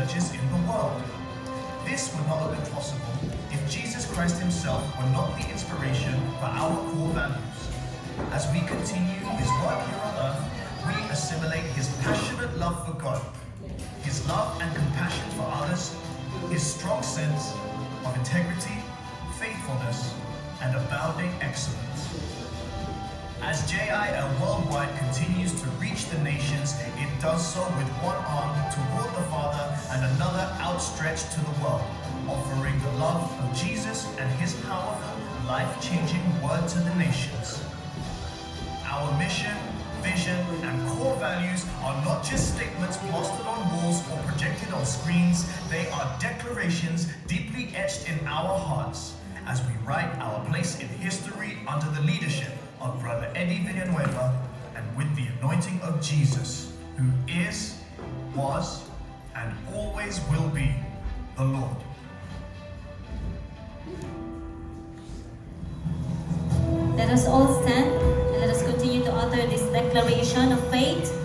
churches in the world. This would not have been possible if Jesus Christ himself were not the inspiration for our core values. As we continue his work here on earth, we assimilate his passionate love for God, his love and compassion for others, his strong sense of integrity, faithfulness, and abounding excellence. As JIL Worldwide continues to reach the nations, it does so with one arm toward the Father and another outstretched to the world, offering the love of Jesus and his powerful, life-changing word to the nations. Our mission, vision, and core values are not just statements plastered on walls or projected on screens. They are declarations deeply etched in our hearts as we write our place in history under the leadership of Brother Eddie Villanueva and with the anointing of Jesus, who is, was, and always will be the Lord. Let us all stand and let us continue to utter this declaration of faith.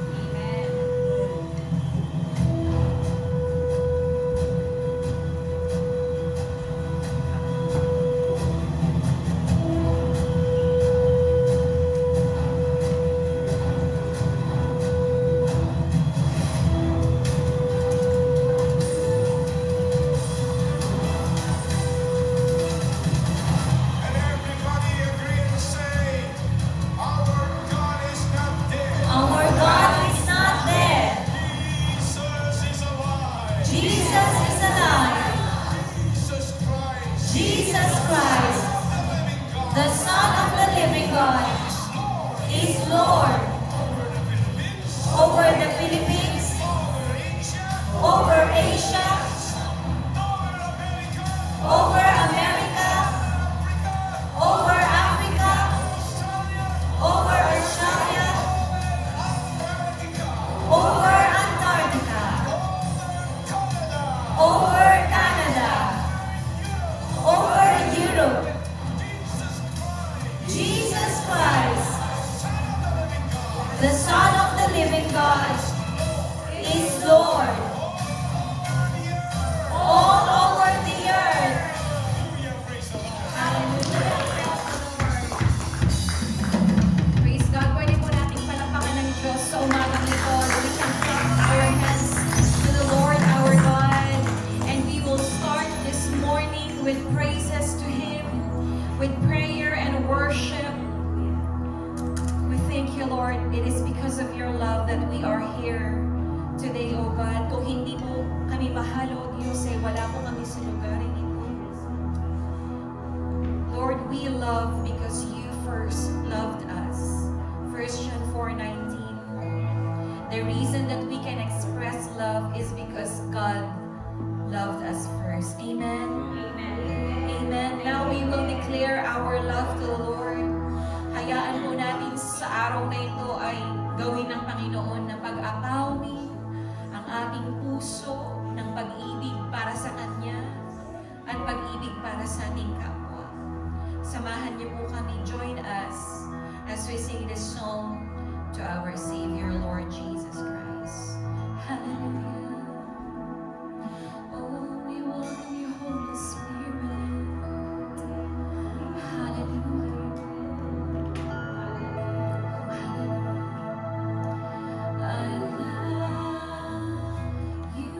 You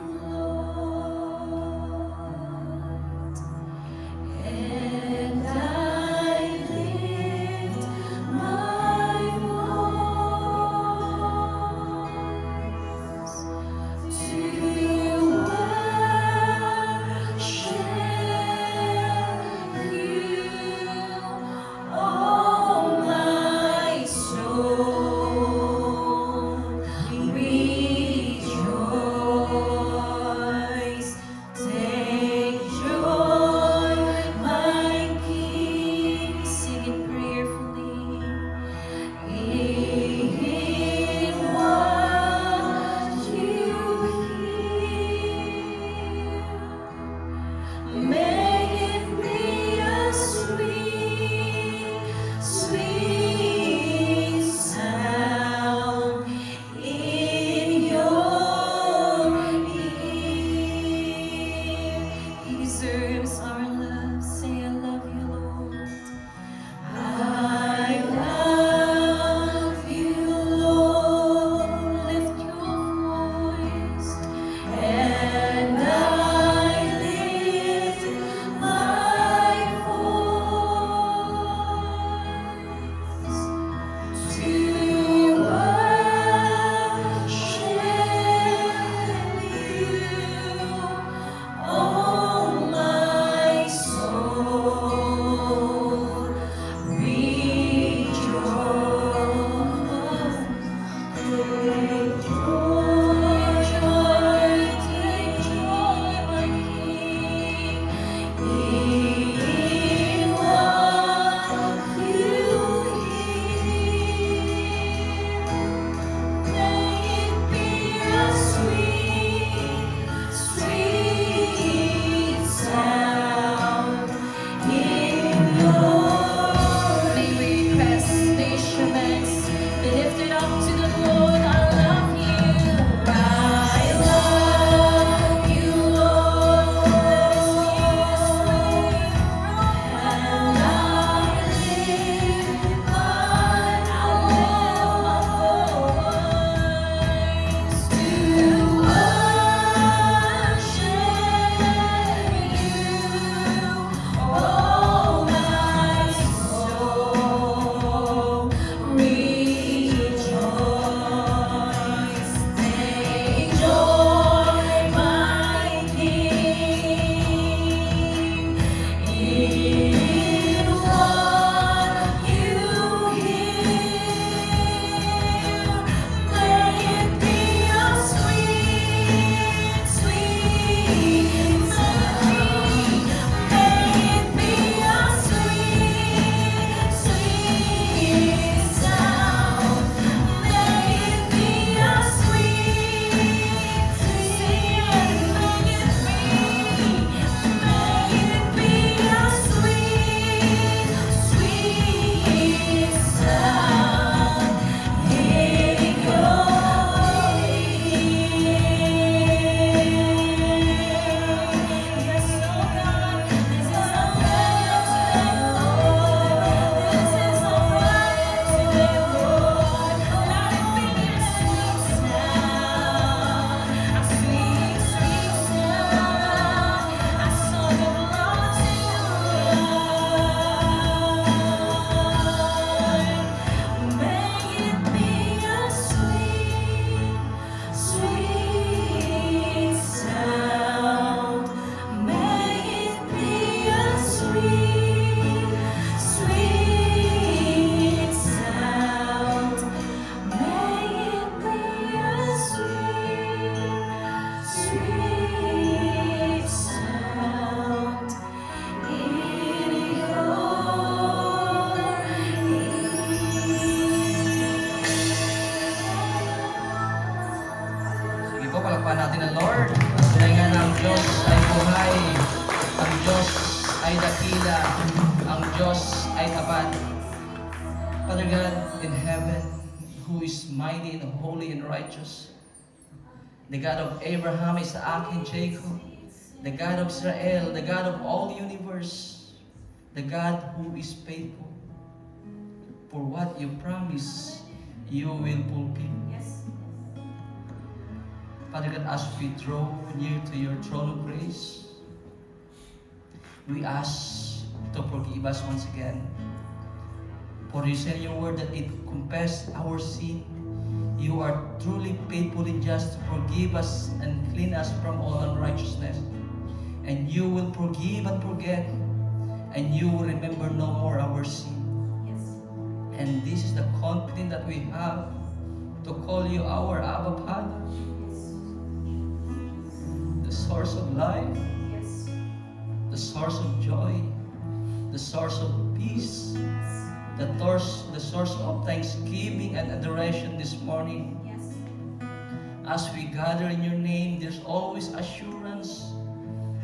deserves our love. Say, I love you, Lord. I love you, Lord. Lift your voice. And I lift my voice to worship you, oh my soul, rejoice. Take joy, take joy, my King, in what you hear. May it be a sweet, sweet sound in your May we press the instruments, be lifted up to the Lord. I love you. I love you, Lord. Let us and I lift my voice to worship you, oh my soul, rejoice. Take joy, my King, in what you hear. May it be a sweet, sweet sound. May it be a sweet, sweet sound. May it be a sweet, sweet. May it be a sweet, sweet sound in your ear. Yes, oh God, this is our prayer today, Lord. This is our prayer today, Lord. Let it be a sweet sound, a sweet, sweet sound, a song of love to you, Lord. May it be a sweet, sweet sound. May it be a sweet, sweet sound. May it be a sweet, sweet sound in your Sige po, palakpakan natin ang Lord. Ang tunay nga na ang Diyos ay buhay. Ang Diyos ay dakila. Ang Diyos ay tapat. Father God in heaven, who is mighty and holy and righteous, the God of Abraham, Isaac, and Jacob, the God of Israel, the God of all the universe, the God who is faithful. For what you promise, you will fulfill. Father God, as we draw near to your throne of grace, we ask to forgive us once again. For you said in your word that it confess our sin. You are truly faithful and just to forgive us and clean us from all unrighteousness. And you will forgive and forget, and you will remember no more our sin. And this is the confidence that we have to call you our Abba Father, the source of life, the source of joy, the source of peace, the source of thanksgiving and adoration this morning. As we gather in your name, there's always assurance,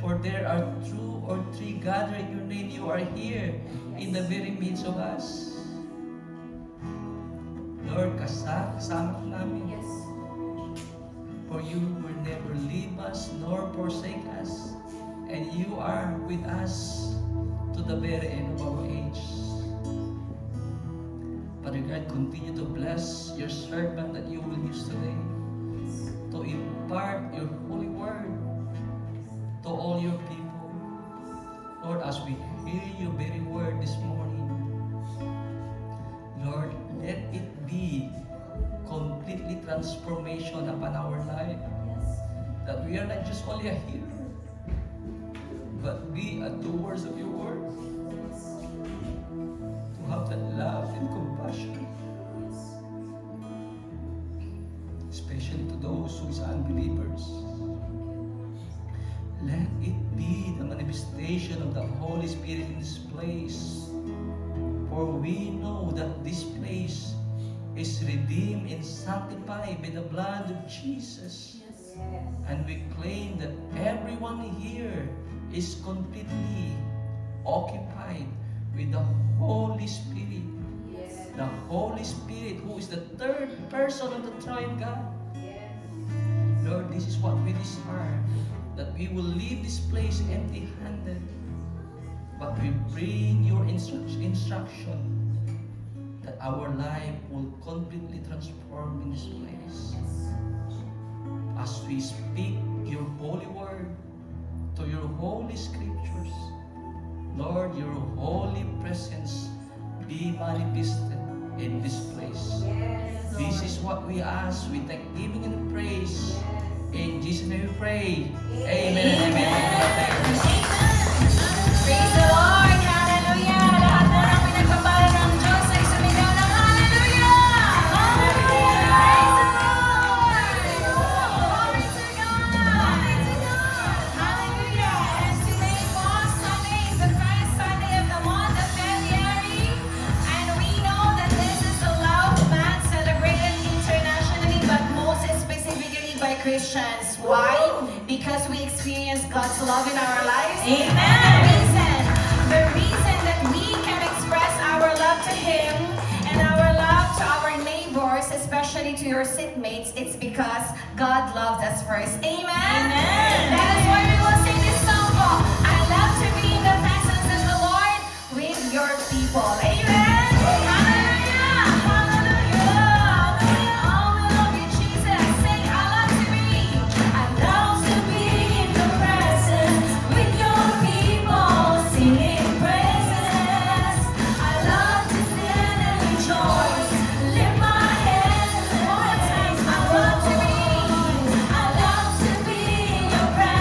for there are 2 or 3 gathered in your name. You are here in the very midst of us. Lord, kasama ka namin. For you will never leave us nor forsake us. And you are with us to the very end of our age. Father God, continue to bless your servant that you will use today to impart your holy word to all your people. Lord, as we hear your very word this morning, Lord, let it be completely transformation upon our life. That we are not just only a hearer, but be a doers of your word. To have that love and compassion, especially to those who are unbelievers. Let it be the manifestation of the Holy Spirit in this place. For we know that this place is redeemed and sanctified by the blood of Jesus. And we claim that everyone here is completely occupied with the Holy Spirit. The Holy Spirit, who is the third person of the triune God. Lord, this is what we desire, that we will leave this place empty-handed, but we bring your instruction that our life will completely transform in this place. As we speak your holy word to your holy scriptures, Lord, your holy presence be manifested in this place. This is what we ask with thanksgiving and praise. In Jesus' name we pray. Amen and amen. Praise the Lord! Hallelujah! Lahat po ng pinagpapala ng Diyos ay sumigaw ng hallelujah! Hallelujah! Praise the Lord! Glory to God! Hallelujah! And today po, Sunday is the first Sunday of the month of February. And we know that this is the love month celebrated internationally, but most specifically by Christians. Why? Because we experience God's love in our lives. Amen. The reason that we can express our love to Him and our love to our neighbors, especially to your seatmates, it's because God loved us first. Amen. Amen. That is why we will sing this song. I love to be in the presence of the Lord with your people. Amen. Hallelujah. Hallelujah. Oh, we love you, Jesus. Sing, I love to be. I love to be in the presence with your people, singing praises. I love to stand and rejoice, lift my hands one more time. I love to be in your presence.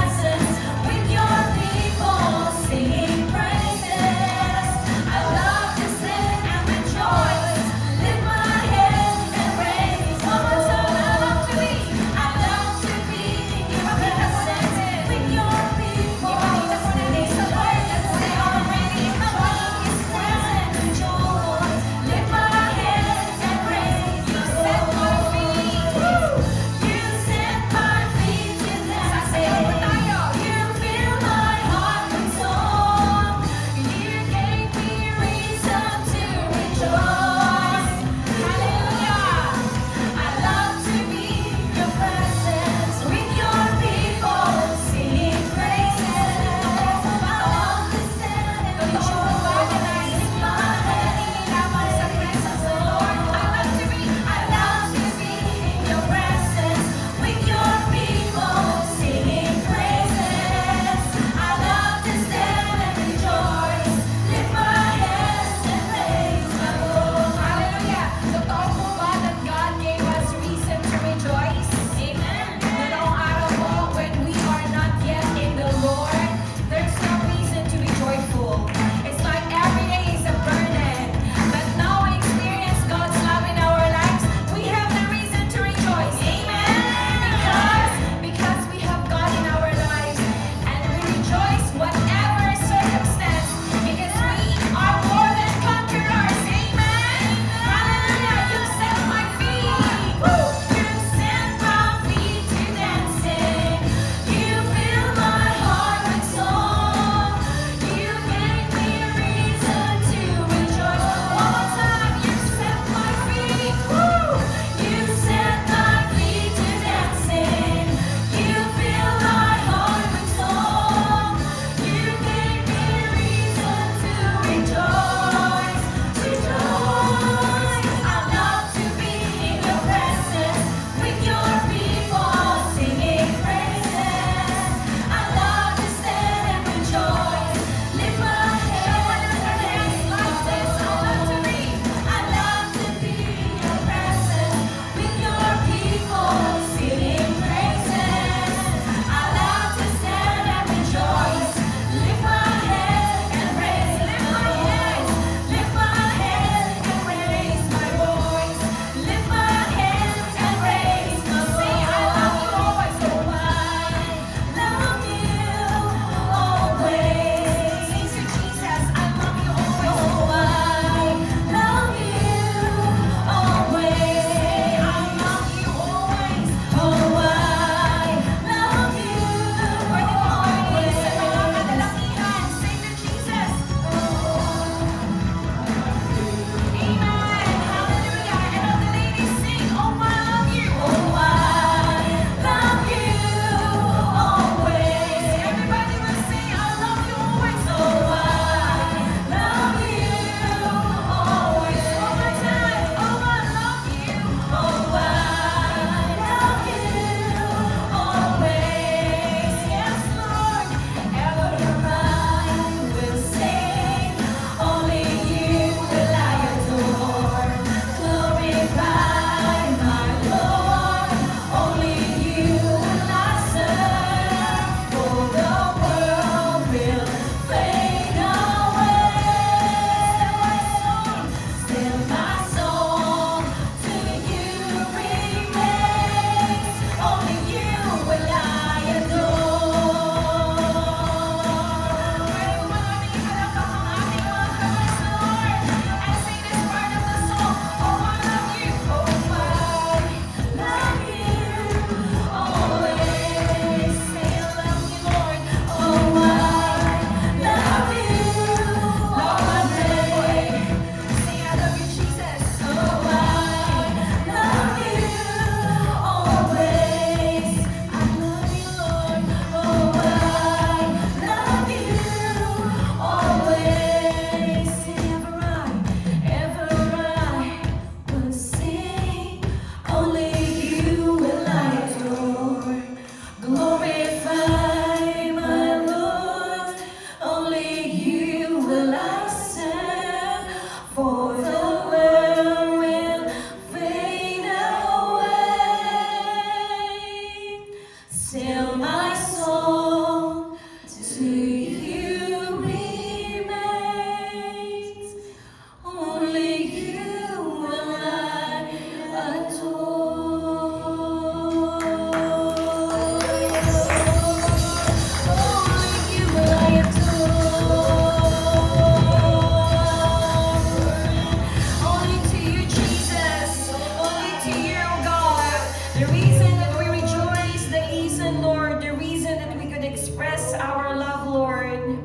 express our love, Lord,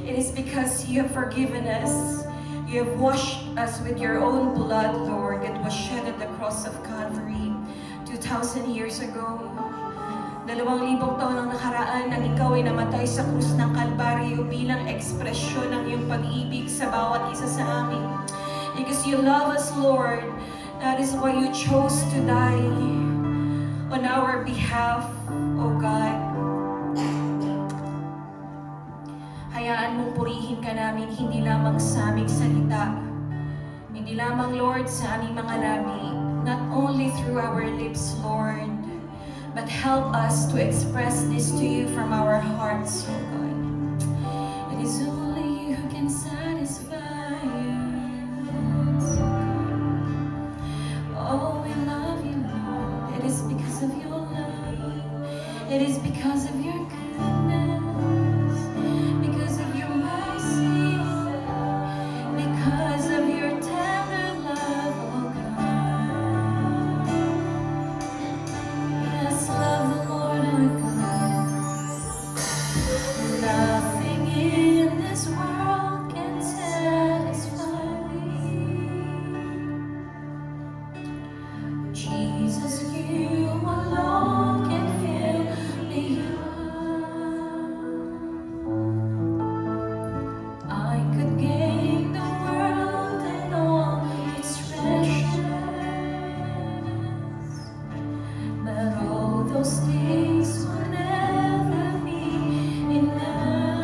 it is because you have forgiven us. You have washed us with your own blood, Lord, that was shed at the cross of Calvary 2,000 years ago. 2,000 taon ang nakaraan nang ikaw ay namatay sa krus ng Kalbaryo bilang ekspresyon ng iyong pag-ibig sa bawat isa sa amin. Because you love us, Lord, that is why you chose to die on our behalf, O God. Hayaan mong purihin ka namin hindi lamang sa aming salita, hindi lamang, Lord, sa aming mga labi, not only through our lips, Lord, but help us to express this to you from our hearts, O God. It is only you who can satisfy us. Oh, we love you, Lord. It is because of your love. It is because of your goodness. Because of your mercy. Because of your tender love, oh God. Yes, love the Lord our God. Nothing in this world can satisfy me. Jesus, you alone can fill me up. I could gain the world and all its treasures, but all those things will never be enough.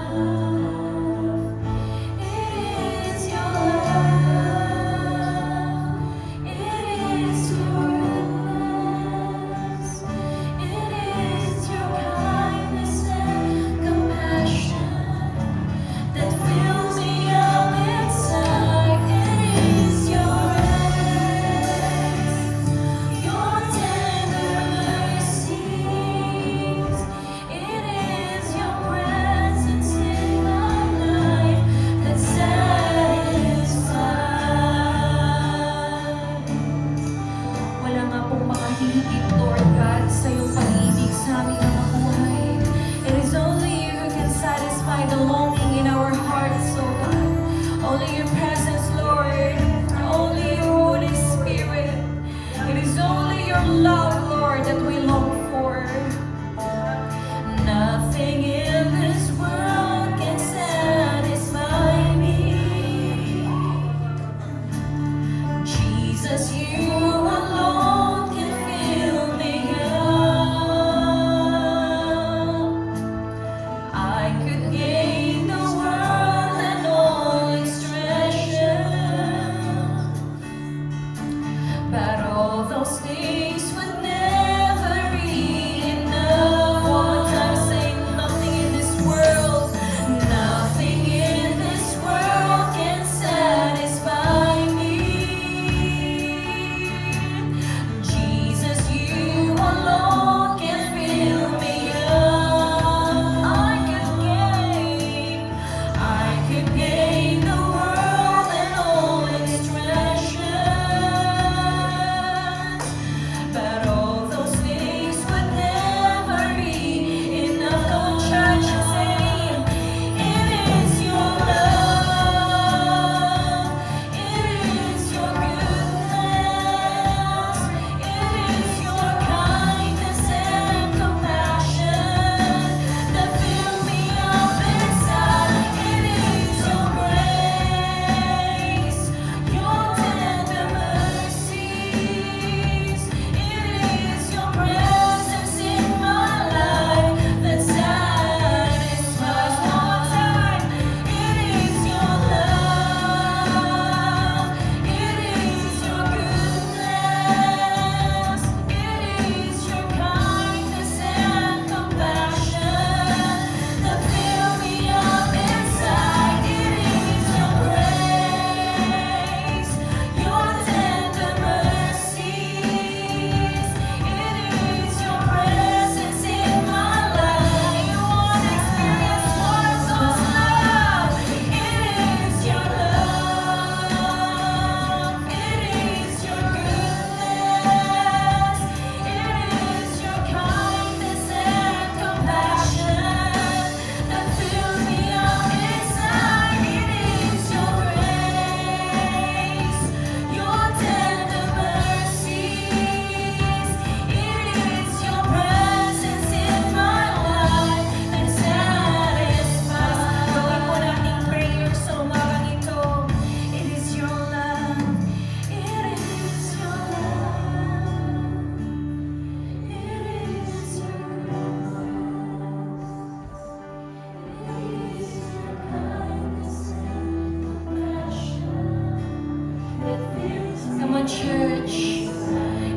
church.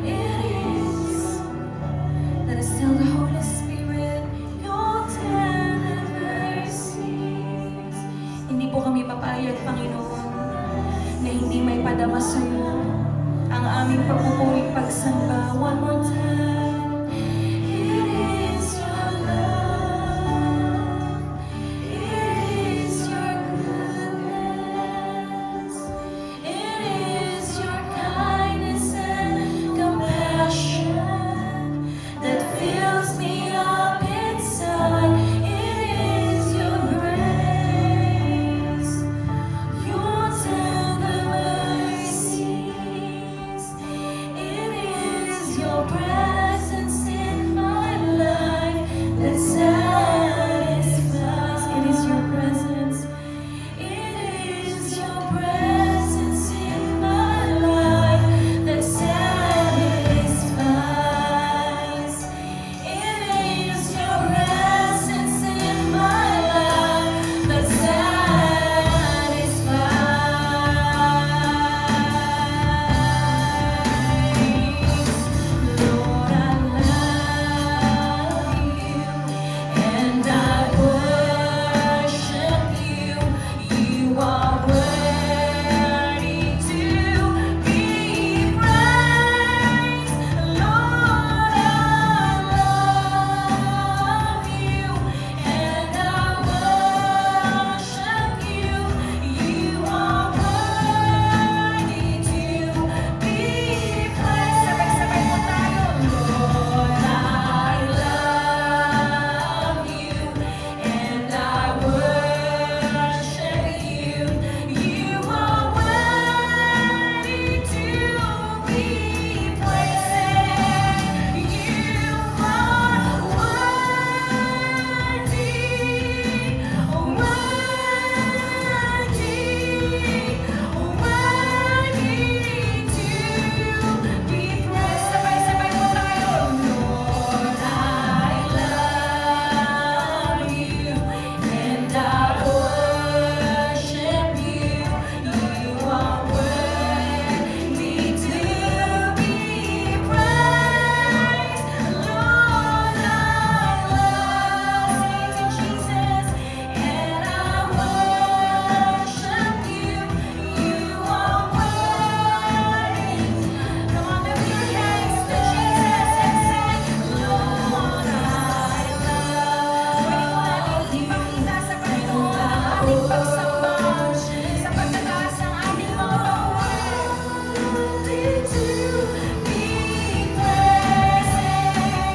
It is. Let us tell the Holy Spirit, your tender mercies. Hindi po kami papayag, Panginoon, na hindi may padama sa iyo ang aming pagpupuring pagsamba. One more time. It is your love. It is your goodness. It is your kindness and compassion that fills me up inside. It is your grace, your tender mercies. It is your presence in my life that satisfies. It is your presence. It is your presence in my life that satisfies. It is your presence in my life that satisfies. Lord, I love you and I worship you. You are worthy to be praised. Lord, I love you and I worship you. You are worthy to be praised. Sabay-sabay po tayo. Lord, I love you and I worship you. You are worthy to be praised. You are worthy to be praised. Sabay-sabay po tayo. Lord, I love you and I worship you. You are worthy to be praised. Lord, I love you, Jesus, and I worship you. You are worthy. Come on, lift your hands to Jesus and say, Lord, I love. Pwede mo natin ipakita sa Panginoon ang ating pagsamba sa pagtataas ng ating mga worthy to be praised.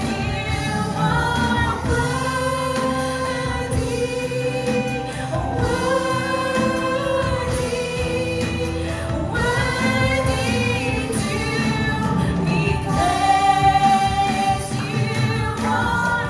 You are worthy, worthy to be praised. You are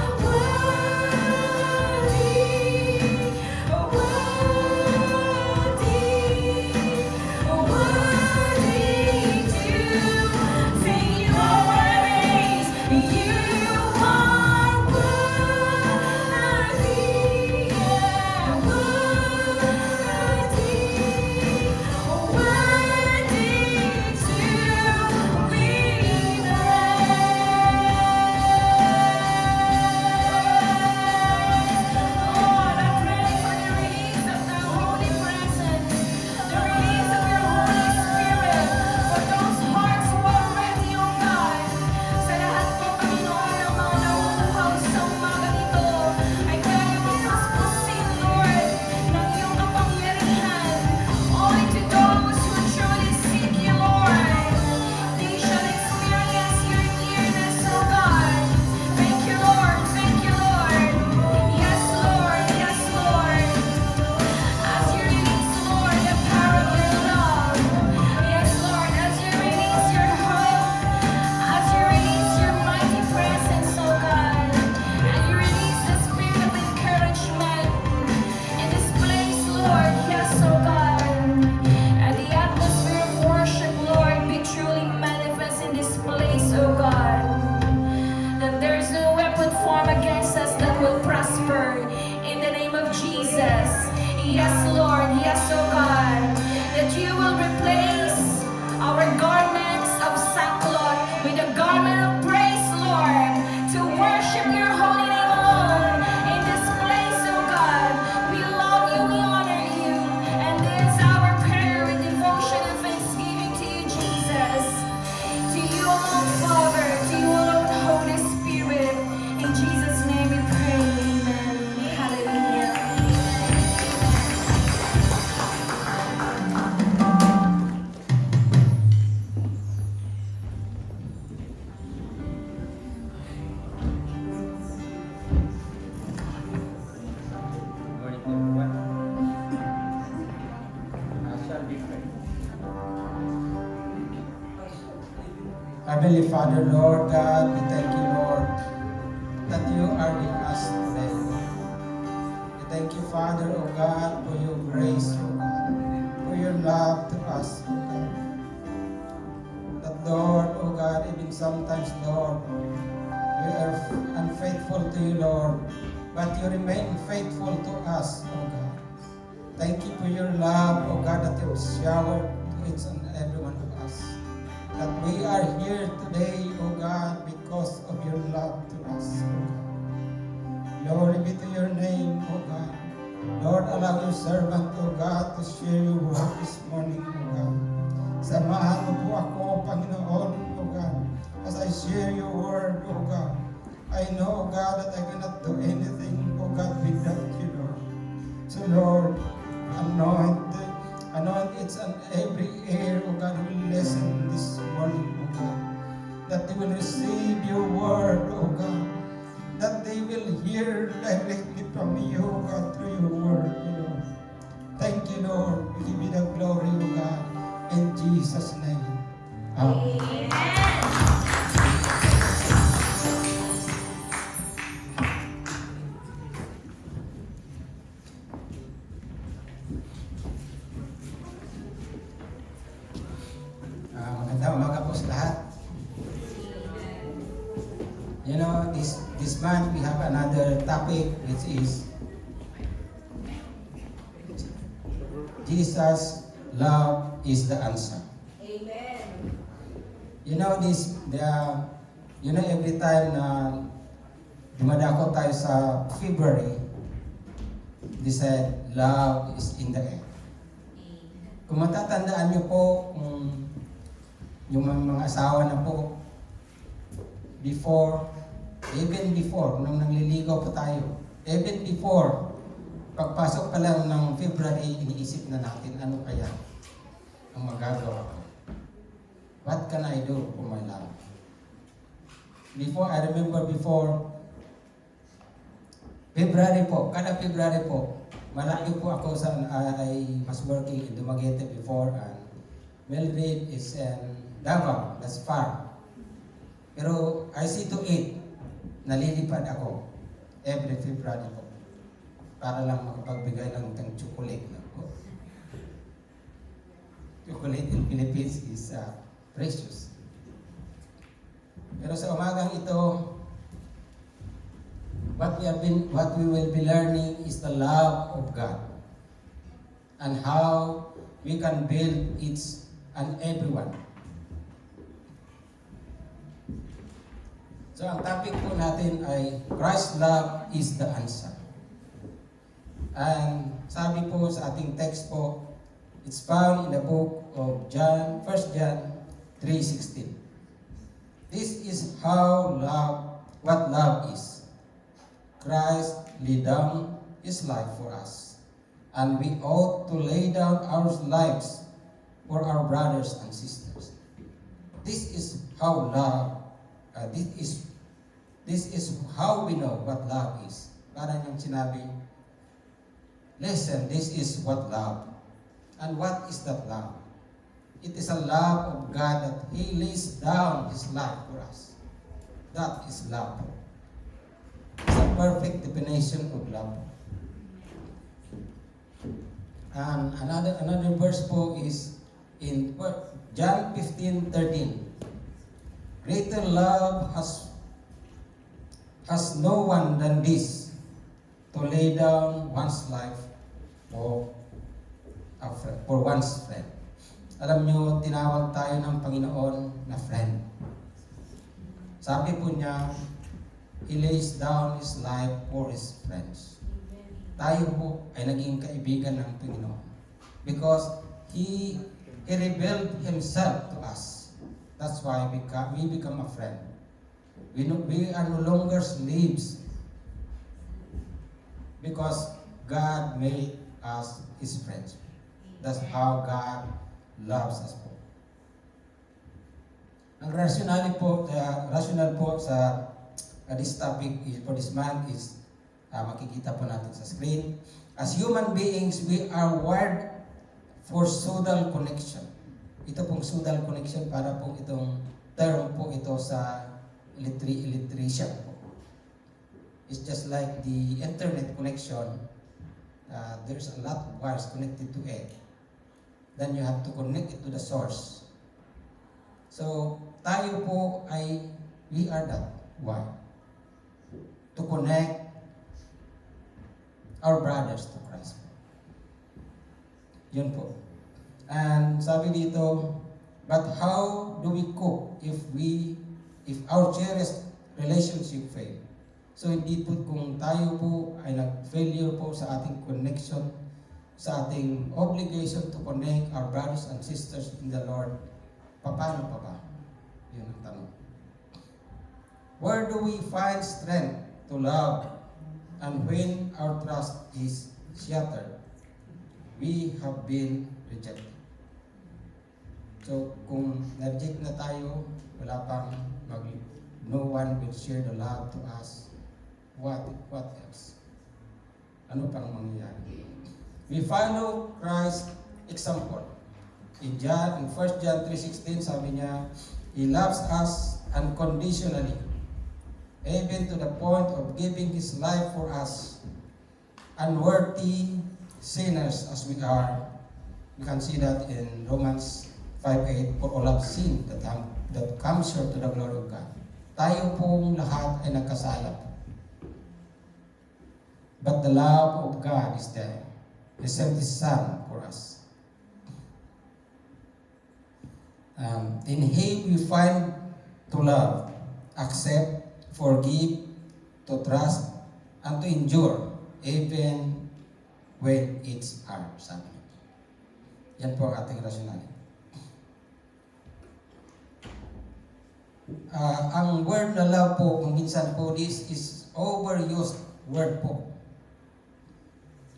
Lord, I pray for the release of the Holy Presence, the release of your Holy Spirit, for those hearts who are ready, O God. Sa lahat po, Panginoon, ng mga nauuhaw sa umagang ito, ay kaya mo puspusin, Lord, ng iyong kapangyarihan. Only to those who truly seek you, Lord, they shall experience your nearness, O God. Thank you, Lord. Thank you, Lord. Yes, Lord. Yes, Lord. As you release, Lord, the power of your love. Yes, Lord. As you release your hope. As you release your mighty presence, oh God. And you release the spirit of encouragement in this place, Lord. Yes, oh God. And the atmosphere of worship, Lord, be truly manifest in this place, oh God. That there is no weapon formed against us that will prosper in the name of Jesus. Yes, Lord. Yes, oh God. That you will replace our garments Heavenly Father, Lord God, we thank you, Lord, that you are with us today. We thank you, Father, O God, for your grace, O God, for your love to us, O God. That, Lord, O God, even sometimes, Lord, we are unfaithful to you, Lord, but you remain faithful to us, O God. Thank you for your love, O God, that you have showered to each and every one of us. That we are here today, O God, because of your love to us, O God. Glory be to your name, O God. Lord, allow your servant, O God, to share your word this morning, O God. Samahan mo po ako, Panginoon, O God, as I share your word, O God. I know, O God, that I cannot do anything, O God, without you, Lord. So, Lord, anoint each and every ear, O God, who will listen this morning, O God. That they will receive your word, O God. That they will hear directly from you, O God, through your word, O Lord. Thank you, Lord. We give you the glory, O God. In Jesus' name. Amen. Magandang umaga po sa lahat. You know, this month we have another topic which is Jesus' love is the answer. Amen. You know every time na dumadako tayo sa February, they said love is in the air. Kung matatandaan niyo po, yung mga asawa na po, even before, nung nangliligaw pa tayo, even before, pagpasok pa lang ng February, iniisip na natin, ano kaya ang magagawa ko? What can I do for my love? I remember before, February po, kada February po, malaki po ako I was working in Dumaguete before, and Melville is in Davao, that's far. Pero I see to it, nalilipad ako every February po para lang makapagbigay ng chocolate na po. Chocolate in Philippines is precious. Pero sa umagang ito, what we will be learning is the love of God and how we can build each and everyone. So ang topic po natin ay Christ's love is the answer. And sabi po sa ating text po, it's found in the book of John, 1 John 3:16. This is what love is. Christ laid down His life for us, and we ought to lay down our lives for our brothers and sisters. This is how how we know what love is. Parang yung sinabi, listen, this is what love. And what is that love? It is a love of God that He lays down His life for us. That is love. It's a perfect definition of love. And another verse po is in John 15:13. Greater love has no one than this, to lay down one's life for one's friend. Alam nyo, tinawag tayo ng Panginoon na friend. Sabi po niya, He lays down His life for His friends. Tayo po ay naging kaibigan ng Panginoon because He revealed Himself to us. That's why we become a friend. We are no longer slaves because God made us His friends. That's how God loves us po. Ang rational po sa this topic for this month is makikita po natin sa screen. As human beings, we are wired for social connection. Ito pong social connection para pong itong term po ito sa electrician po. It's just like the internet connection. There's a lot of wires connected to it. Then you have to connect it to the source. So, tayo po we are that wire to connect our brothers to Christ. Yun po. And sabi dito, but how do we cope if our cherished relationship fail? So hindi po kung tayo po ay nag-failure po sa ating connection, sa ating obligation to connect our brothers and sisters in the Lord, paano pa ba? Yun ang tanong. Where do we find strength to love and when our trust is shattered? We have been rejected. So kung na-reject na tayo, wala pang no one will share the love to us. What else? Ano pang mangyayari? We follow Christ's example. In 1 John 3:16, sabi niya, He loves us unconditionally, even to the point of giving His life for us, unworthy sinners as we are. You can see that in Romans 5:8, for all have sinned that comes short to the glory of God. Tayo pong lahat ay nagkasala. But the love of God is there. He sent His Son for us. In Him we find to love, accept, forgive, to trust, and to endure, even when it's hard. Sabi. Yan po ang ating rationality. Ang word na love po, kung minsan po, this is overused word po.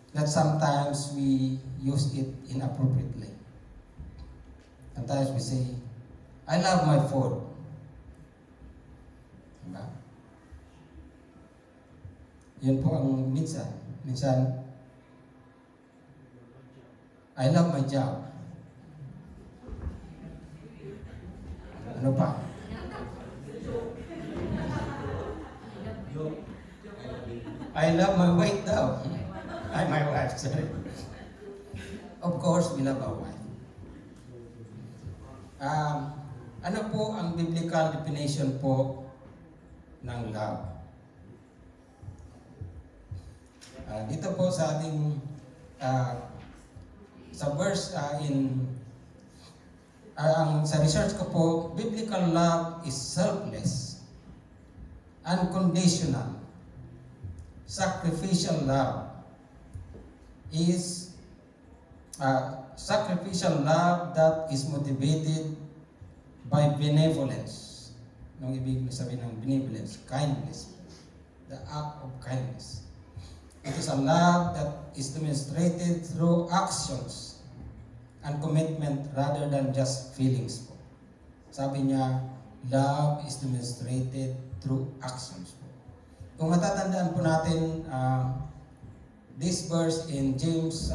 That sometimes we use it inappropriately. Sometimes we say, I love my food. Diba? Yun po ang minsan. Minsan, I love my job. Ano pa? I love my weight daw. My wife, sorry. Of course, we love our wife. Ano po ang biblical definition po ng love? Dito po sa ating sa verse sa research ko po, biblical love is selfless, unconditional, sacrificial love. Is sacrificial love that is motivated by benevolence. Anong ibig sabihin ng benevolence? Kindness. The act of kindness. It is a love that is demonstrated through actions and commitment rather than just feelings. Sabi niya, love is demonstrated through actions. Kung matatandaan po natin, this verse in James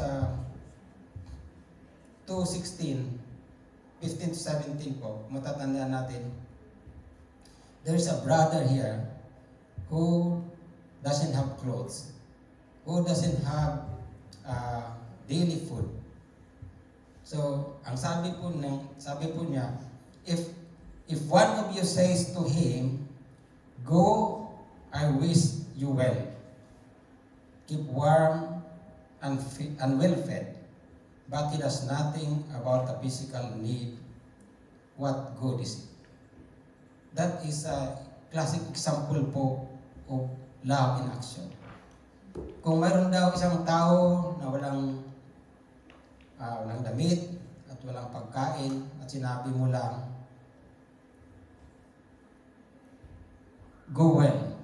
2:16, 15 to 17 po, matatandaan natin, there's a brother here who doesn't have clothes, who doesn't have daily food. So, ang sabi po niya, if one of you says to him, go, I wish you well, keep warm and well fed, but he does nothing about the physical need, what good is it? That is a classic example po of love in action. Kung mayroon daw isang tao na walang damit at walang pagkain at sinabi mo lang, go well.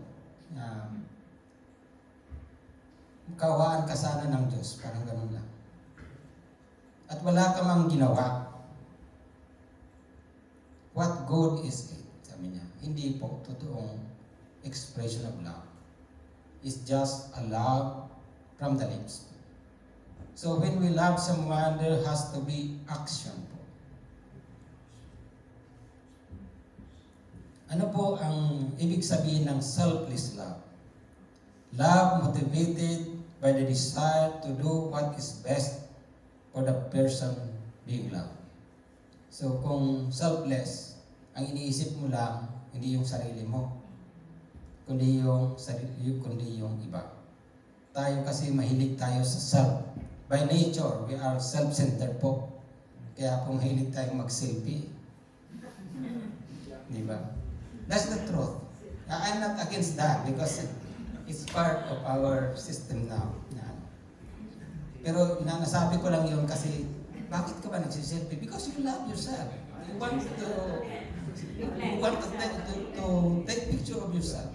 Kawaan ka sana ng Diyos, parang ganun lang. At wala ka mang ginawa. What good is it? Sabi niya, hindi po totoong expression of love. It's just a love from the lips. So when we love someone, there has to be action po. Ano po ang ibig sabihin ng selfless love? Love motivated by the desire to do what is best for the person being loved. So kung selfless, ang iniisip mo lang, hindi yung sarili mo, kundi yung iba. Tayo kasi mahilig tayo sa self. By nature, we are self-centered po. Kaya kung mahilig tayong mag-selfie. Di ba? That's the truth. I'm not against that because it's part of our system now. Pero nasabi ko lang yun kasi bakit ka ba nagsiselfie? Because you love yourself. You want to take picture of yourself.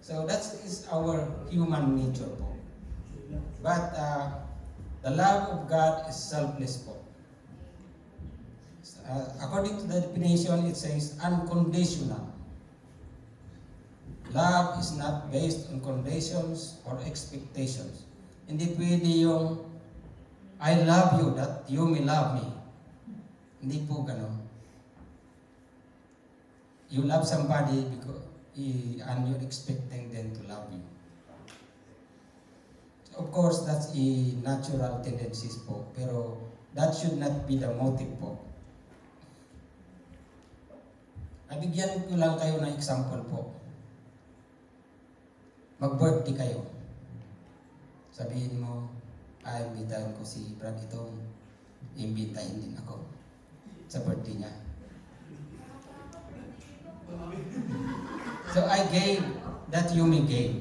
So that is our human nature po. But the love of God is selfless po. According to the definition, it says unconditional. Love is not based on conditions or expectations. Hindi pwede yung I love you that you may love me. Hindi po ganun. You love somebody because and you're expecting them to love you. So of course, that's a natural tendencies po. Pero that should not be the motive po. Nabigyan ko lang kayo ng example po. Mag-birthday kayo. Sabihin mo, imbitahin ko si Brad itong imbitahin din ako sa birthday niya. So I gave that you may gave.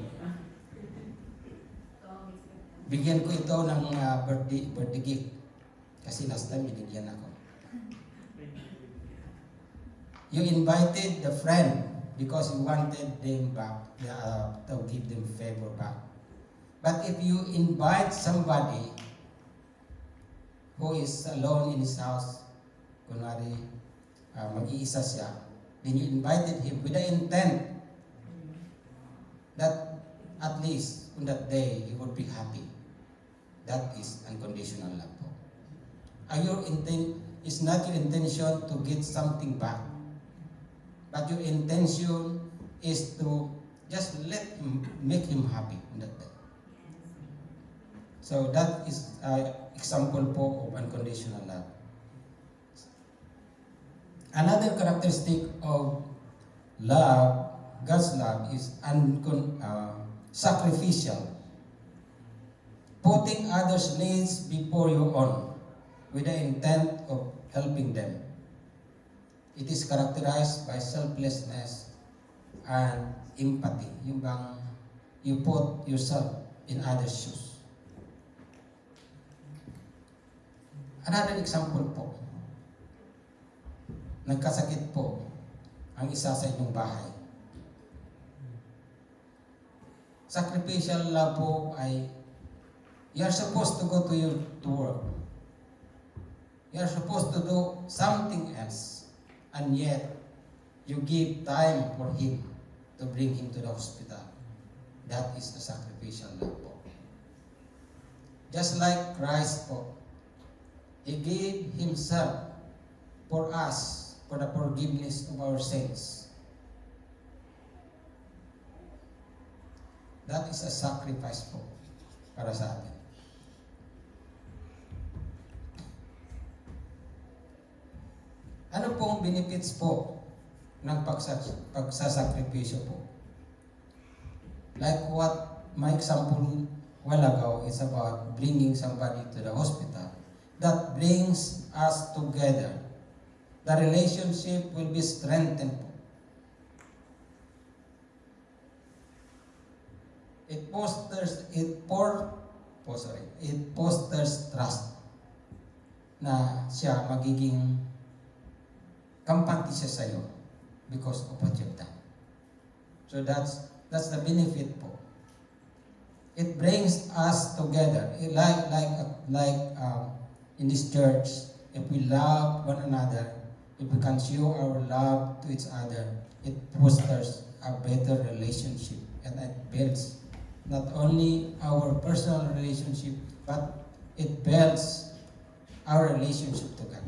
Bigyan ko ito ng birthday gift. Kasi last time binigyan ako. You invited the friend because you wanted them back, to give them favor back. But if you invite somebody who is alone in his house, kunwari mag-iisa siya, then you invited him with the intent that at least on that day he would be happy. That is unconditional love. Your intent is not your intention to get something back, but your intention is to just make him happy on that day. So that is an example po of unconditional love. Another characteristic of love, God's love, is sacrificial. Putting others' needs before your own with the intent of helping them. It is characterized by selflessness and empathy. Yung bang you put yourself in others' shoes. Another example po. Nagkasakit po ang isa sa inyong bahay. Sacrificial love po ay you are supposed to go to work. You are supposed to do something else. And yet, you give time for him to bring him to the hospital. That is the sacrificial love po. Just like Christ po, He gave Himself for us, for the forgiveness of our sins. That is a sacrifice po para sa atin. Ano pong benefits po ng pagsasakripisyo po? Like what my example while ago is about bringing somebody to the hospital. That brings us together. The relationship will be strengthened po. It fosters trust na siya magiging kampante siya sa'yo because of what you've done. So that's the benefit po. It brings us together. Like in this church, if we love one another, if we can show our love to each other, it fosters a better relationship, and it builds not only our personal relationship, but it builds our relationship to God.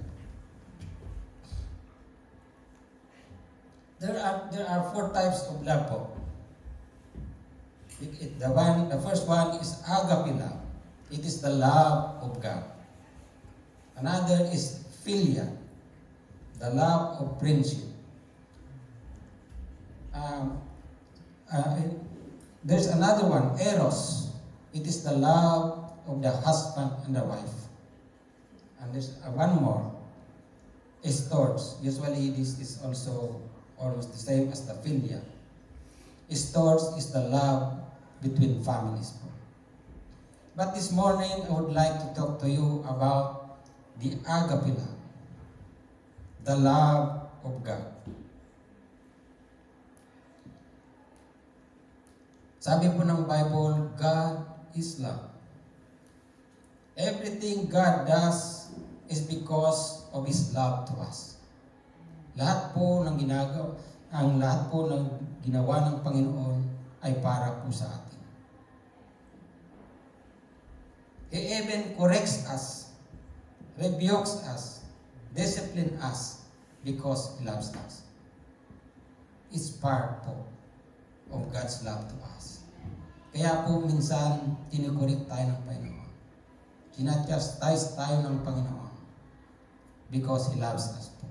there are four types of love po. The first one is agape love. It is the love of God. Another is philia, the love of friendship. There's another one, eros. It is the love of the husband and the wife. And there's one more, storge. Usually this is also almost the same as the philia. Storge is the love between families. But this morning, I would like to talk to you about the agape love, the love of God. Sabi po ng Bible, God is love. Everything God does is because of His love to us. Lahat po ng ginawa ng Panginoon ay para po sa atin. He even corrects us, rebukes us, disciplines us because He loves us. It's part po of God's love to us. Kaya po minsan tinikurik tayo ng Panginoon. Sinachastise tayo ng Panginoon because He loves us po.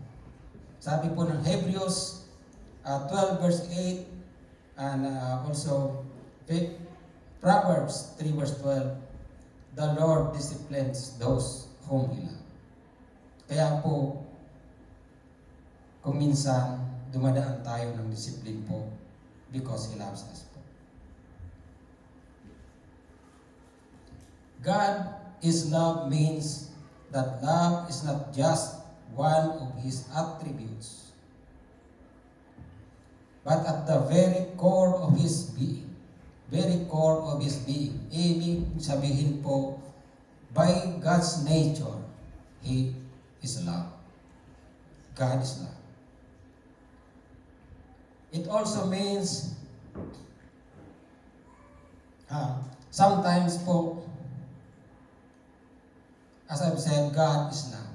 Sabi po ng Hebrews 12 verse 8 and also Proverbs 3 verse 12, the Lord disciplines those whom He loves. Kaya po, kung minsan dumadaan tayo ng discipline po because He loves us po. God is love means that love is not just one of His attributes, but at the very core of His being. Very core of His being. Ibig sabihin po, by God's nature, He is love. God is love. It also means, sometimes po, as I've said, God is love.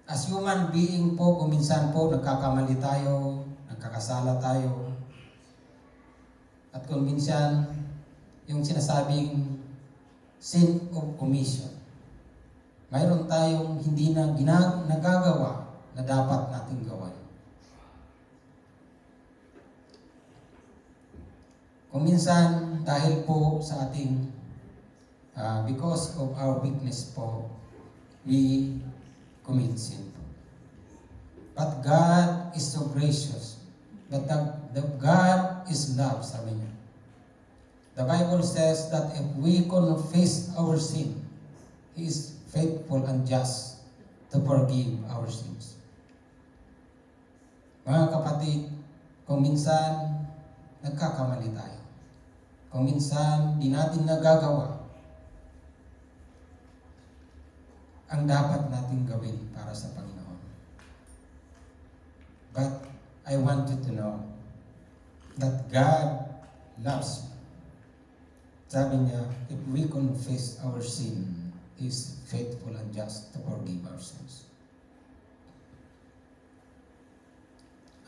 As human being po, kung minsan po nagkakamali tayo, nagkakasala tayo, at kung minsan yung sinasabing sin of omission, mayroon tayong hindi na nagagawa na dapat nating gawin. Kung minsan, dahil po sa ating because of our weakness po, we commit sin po. But God is so gracious. But the God is love, sabi niya. The Bible says that if we confess our sin, He is faithful and just to forgive our sins. Mga kapatid, kung minsan nagkakamali tayo, kung minsan di natin nagagawa ang dapat nating gawin para sa Panginoon. But I want you to know that God loves you. Sabi niya, if we confess our sin, He is faithful and just to forgive our sins.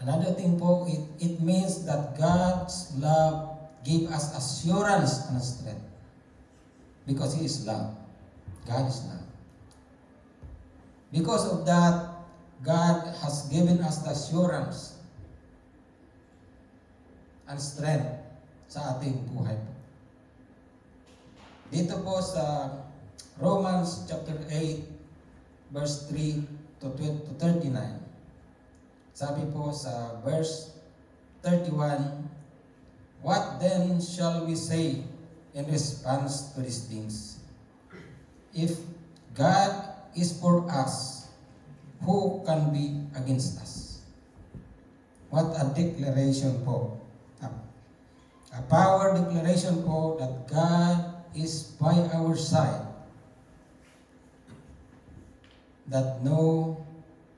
Another thing po, it means that God's love gives us assurance and strength. Because He is love. God is love. Because of that, God has given us the assurance and strength sa ating buhay po. Dito po sa Romans chapter 8 verse 3 to 39. Sabi po sa verse 31, what then shall we say in response to these things? If God is for us, who can be against us? What a declaration po. A power declaration po that God is by our side. That no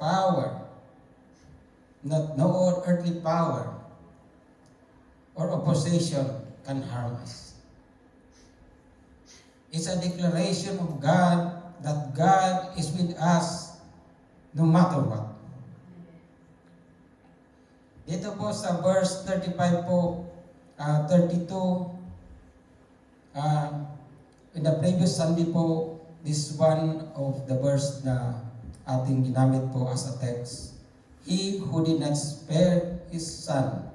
power, no earthly power or opposition can harm us. It's a declaration of God that God is with us no matter what. Dito po sa verse 35 po, 32, in the previous Sunday po, this one of the verse na ating ginamit po as a text. He who did not spare his son,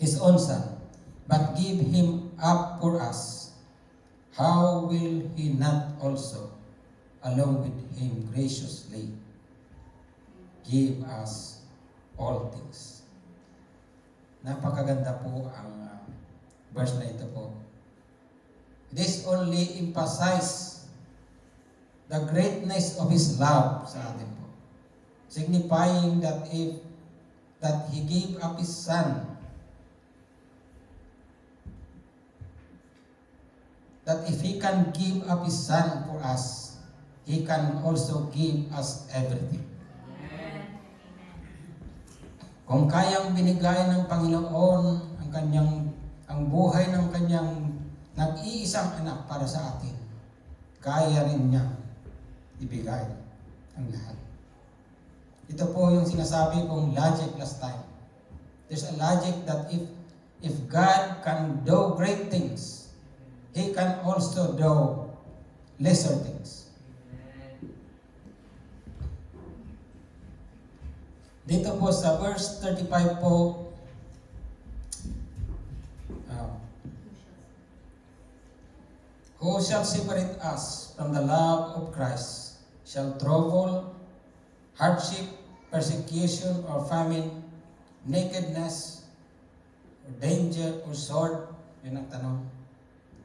his own son, but give him up for us, how will he not also, along with him graciously, give us all things? Napakaganda po ang verse na ito po. This only emphasize the greatness of His love sa atin po. Signifying that He gave up His Son, that if He can give up His Son for us, He can also give us everything. Kung kayang binigay ng Panginoon ang buhay ng kanyang nag-iisang anak para sa atin, kaya rin niya ibigay ang lahat. Ito po yung sinasabi kong logic last time. There's a logic that if God can do great things, He can also do lesser things. Dito po sa verse 35 po, who shall separate us from the love of Christ? Shall trouble, hardship, persecution, or famine, nakedness, or danger, or sword? Yun ang tanong.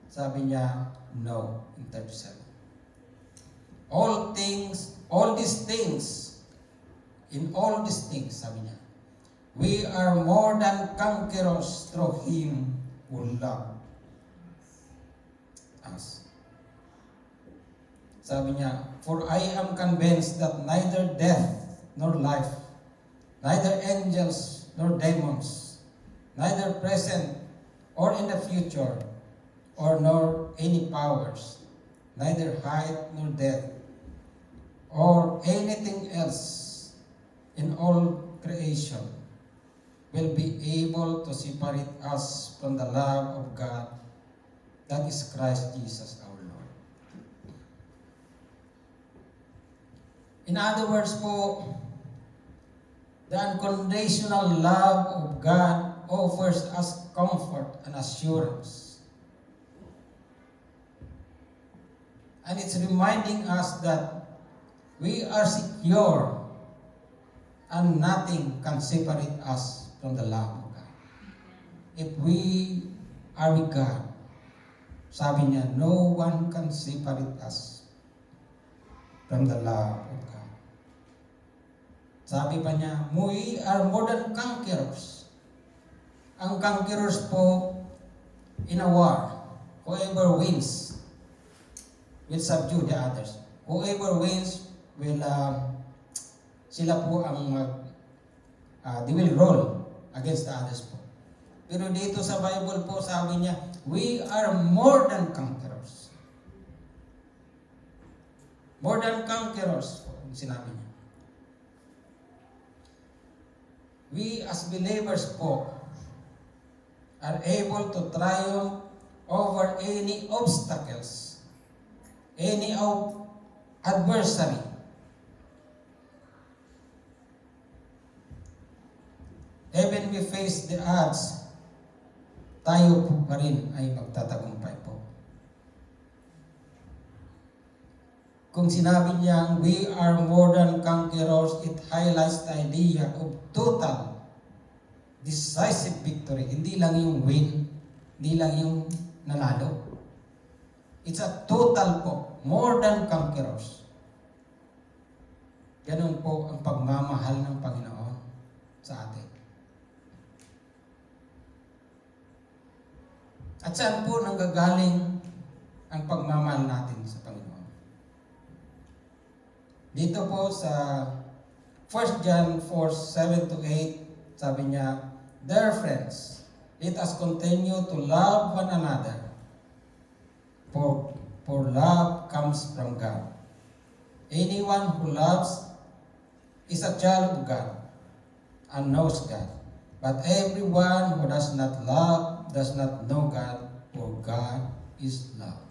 Sabi niya, no, in 37. All these things, in all these things, sabi niya, we are more than conquerors through Him who loved us. Sabi niya, for I am convinced that neither death nor life, neither angels nor demons, neither present or in the future, or nor any powers, neither height nor depth, or anything else in all creation will be able to separate us from the love of God that is Christ Jesus our Lord. In other words po, the unconditional love of God offers us comfort and assurance. And it's reminding us that we are secure and nothing can separate us from the love of God. If we are with God, sabi niya, no one can separate us from the love of God. Sabi pa niya, we are more than conquerors. Ang conquerors po in a war, whoever wins will subdue the others. Whoever wins will, sila po ang they will roll against the others po. Pero dito sa Bible po, sabi niya, we are more than conquerors. More than conquerors po, sinabi niya. We as believers po are able to triumph over any obstacles, any adversary. Even we face the odds, tayo po pa rin ay magtatagumpay po. Kung sinabi niyang we are more than conquerors, it highlights the idea of total, decisive victory. Hindi lang yung win, hindi lang yung nanalo. It's a total po, more than conquerors. Ganun po ang pagmamahal ng Panginoon sa atin. At saan po nanggagaling ang pagmamahal natin sa Panginoon? Dito po sa 1 John 4:7-8, sabi niya, dear friends, let us continue to love one another, for love comes from God. Anyone who loves is a child of God and knows God. But everyone who does not love does not know God, for God is love.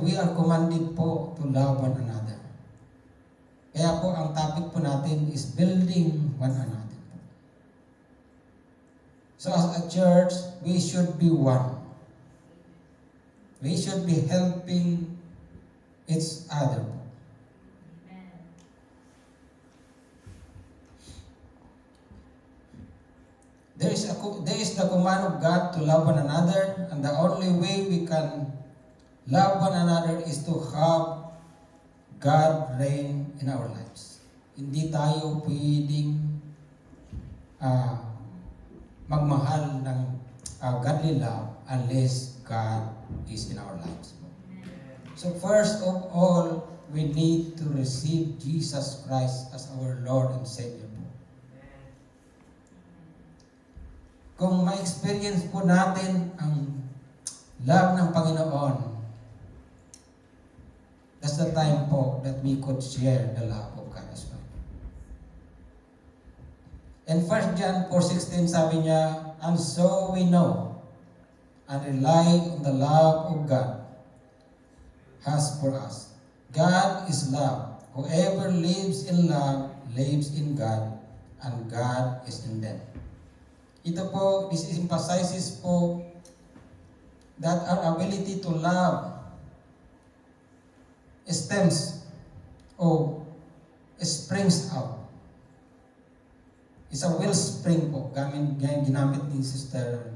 We are commanded po to love one another. Kaya po ang topic po natin is building one another. So as a church, we should be one. We should be helping each other. There is the command of God to love one another, and the only way we can love one another is to have God reign in our lives. Hindi tayo pwedeng magmahal ng godly love unless God is in our lives. So first of all, we need to receive Jesus Christ as our Lord and Savior. Kung ma-experience po natin ang love ng Panginoon, that's the time po that we could share the love of God as well. And 1 John 4:16 sabi niya, and so we know and rely on the love of God has for us. God is love. Whoever lives in love lives in God, and God is in them. Ito po, this emphasizes po that our ability to love stems or springs out. It's a wellspring po. Ginamit ni Sister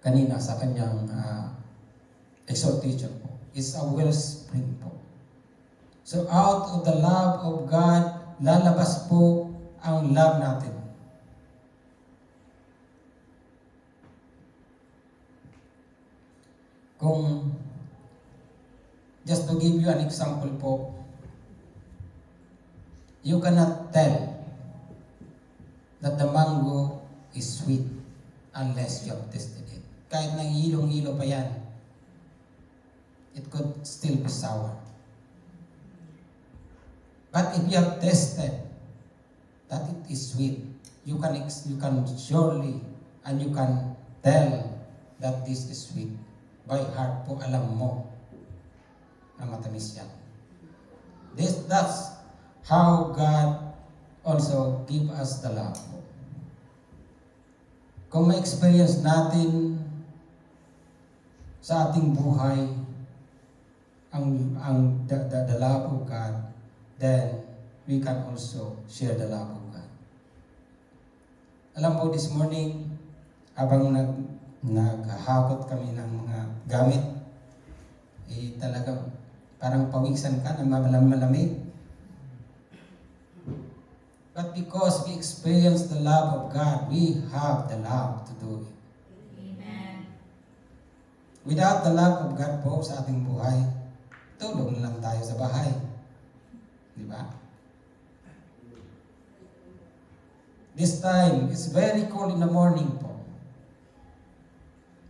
kanina sa kanyang exhortation po. It's a wellspring po. So out of the love of God, lalabas po ang love natin. Kung, just to give you an example po, you cannot tell that the mango is sweet unless you have tasted it. Kahit nang hilong-hilo pa yan, it could still be sour. But if you have tasted that it is sweet, you can surely and you can tell that this is sweet. By heart po, alam mo na matamis yan. That's how God also give us the love. Kung ma-experience natin sa ating buhay the love of God, then we can also share the love of God. Alam mo, this morning, habang naghahakot kami ng mga gamit, talagang parang pawisan ka na malamig. But because we experience the love of God, we have the love to do it. Amen. Without the love of God po sa ating buhay, tulog na lang tayo sa bahay. Di ba? This time, it's very cold in the morning po.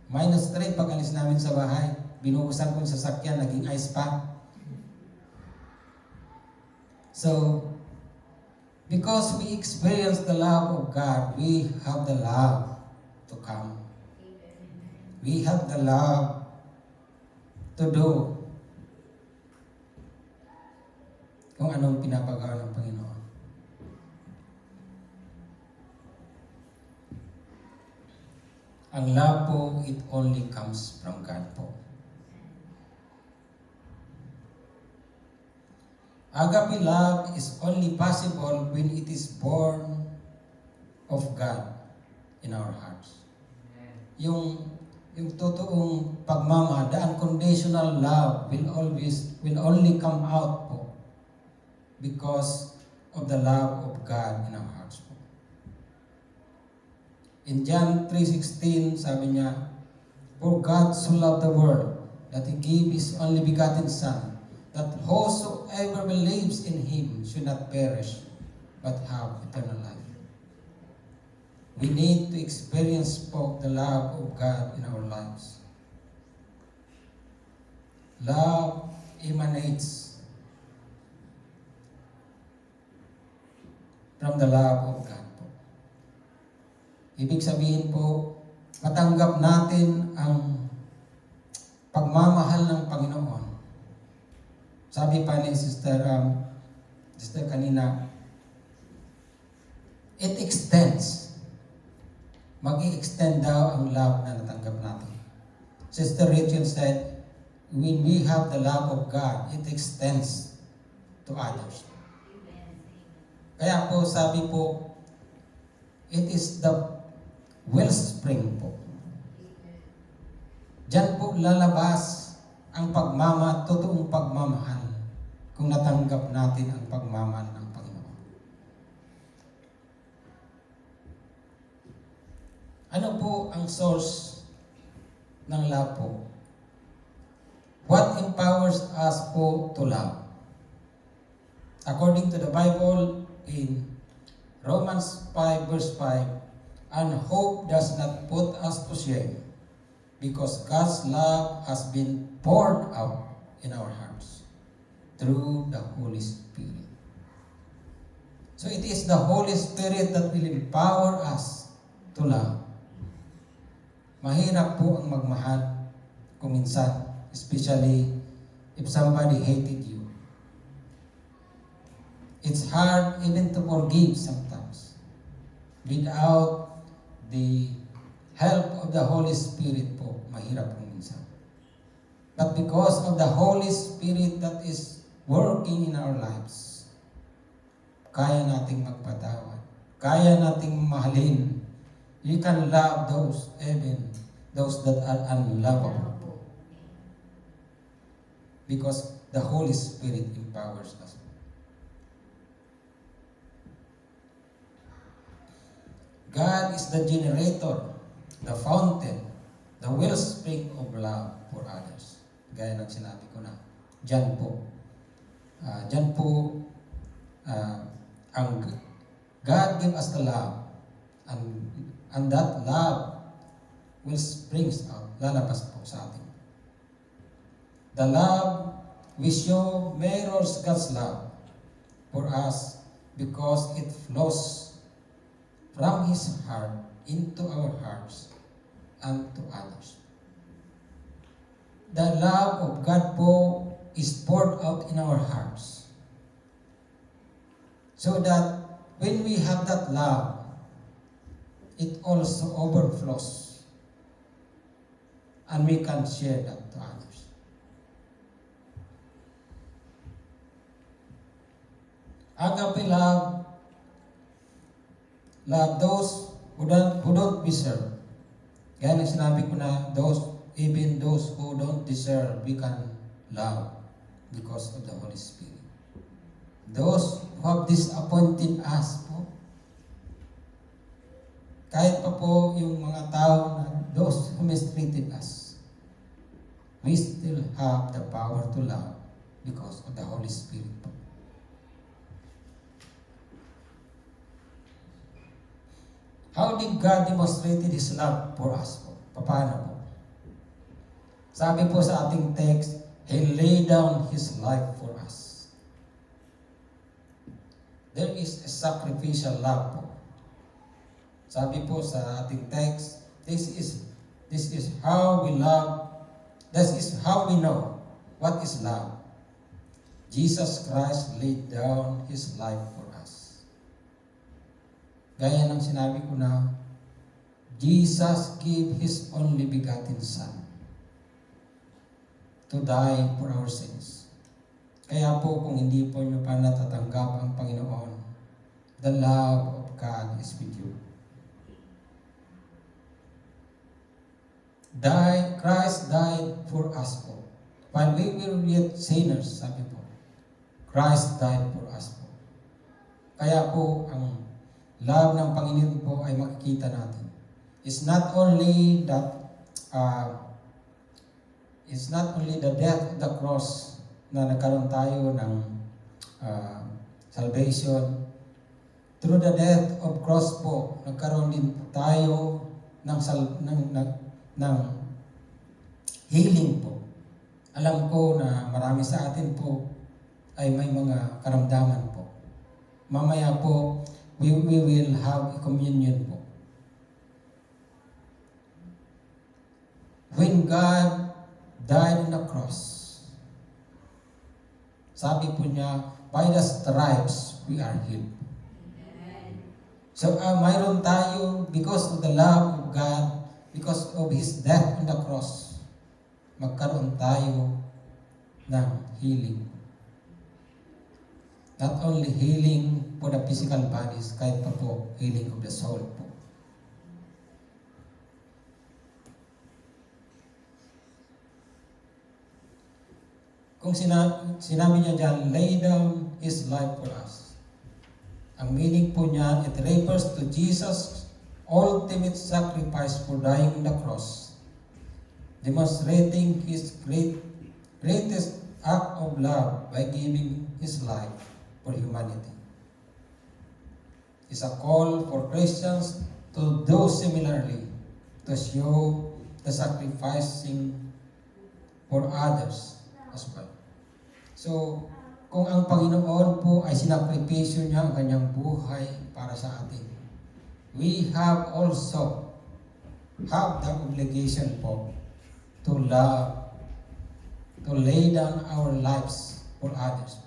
-3 pag alis namin sa bahay. Binuhusan ko yung sasakyan, naging ice pa. So, because we experience the love of God, we have the love to come. We have the love to do kung anong pinapagawa ng Panginoon. Ang love po, it only comes from God po. Agape love is only possible when it is born of God in our hearts. Yung totoong pagmamahal, the unconditional love will only come out po because of the love of God in our hearts po. In John 3:16, sabi niya, for God so loved the world that He gave His only begotten Son, that whosoever believes in Him should not perish, but have eternal life. We need to experience po the love of God in our lives. Love emanates from the love of God po. Ibig sabihin po, matanggap natin ang pagmamahal ng Panginoon. Sabi pa ni Sister kanina, it extends. Mag-i-extend daw ang love na natanggap natin. Sister Rachel said, when we have the love of God, it extends to others. Kaya po sabi po, it is the wellspring po. Diyan po lalabas ang totoong pagmamahal kung natanggap natin ang pagmamahal ng Panginoon. Ano po ang source ng love po? What empowers us po to love? According to the Bible in Romans 5 verse 5, and hope does not put us to shame, because God's love has been poured out in our hearts through the Holy Spirit. So it is the Holy Spirit that will empower us to love. Mahirap po ang magmahal kung minsan, especially if somebody hated you. It's hard even to forgive sometimes without the help of the Holy Spirit po, mahirap po minsan. But because of the Holy Spirit that is working in our lives, kaya nating magpatawad, kaya nating mahalin. You can love those, even those that are unlovable po. Because the Holy Spirit empowers us. God is the generator, the fountain, the wellspring of love for others. Gaya ng sinabi ko na, dyan po. Ang God give us the love, and that love will springs out, lalabas po sa atin. The love we show mirrors God's love for us because it flows from His heart into our hearts and to others. The love of God po is poured out in our hearts. So that when we have that love, it also overflows. And we can share that to others. Agape love those who don't deserve. Kaya nang sinabi ko na even those who don't deserve, we can love because of the Holy Spirit. Those who have disappointed us po, kahit pa po yung mga tao na those who mistreated us, we still have the power to love because of the Holy Spirit po. How did God demonstrated His love for us po? Paano po? Sabi po sa ating text, He laid down His life for us. There is a sacrificial love po. Sabi po sa ating text, this is how we love, this is how we know what is love. Jesus Christ laid down His life for us. Gaya ng sinabi ko na, Jesus gave His only begotten Son to die for our sins. Kaya po kung hindi po nyo pa natatanggap ang Panginoon, the love of God is with you. Christ died for us po. While we were yet sinners, sabi po, Christ died for us po. Kaya po ang love ng Panginoon po ay makikita natin. It's not only the death of the cross na nagkaroon tayo ng salvation. Through the death of cross po, nagkaroon din tayo ng healing po. Alam ko na marami sa atin po ay may mga karamdaman po. Mamaya po, we will have a communion po. When God died on the cross, sabi po niya, by the stripes we are healed. So mayroon tayo, because of the love of God, because of His death on the cross, magkaroon tayo ng healing. Not only healing for the physical bodies, kahit pa po healing of the soul po. Kung sinabi niya dyan, lay down His life for us. Ang meaning po niya, it refers to Jesus' ultimate sacrifice for dying on the cross, demonstrating His greatest act of love by giving His life for humanity. It's a call for Christians to do similarly, to show the sacrificing for others as well. So, kung ang Panginoon po ay sinakripisyo niya ang kanyang buhay para sa atin, we have also have the obligation po to love, to lay down our lives for others.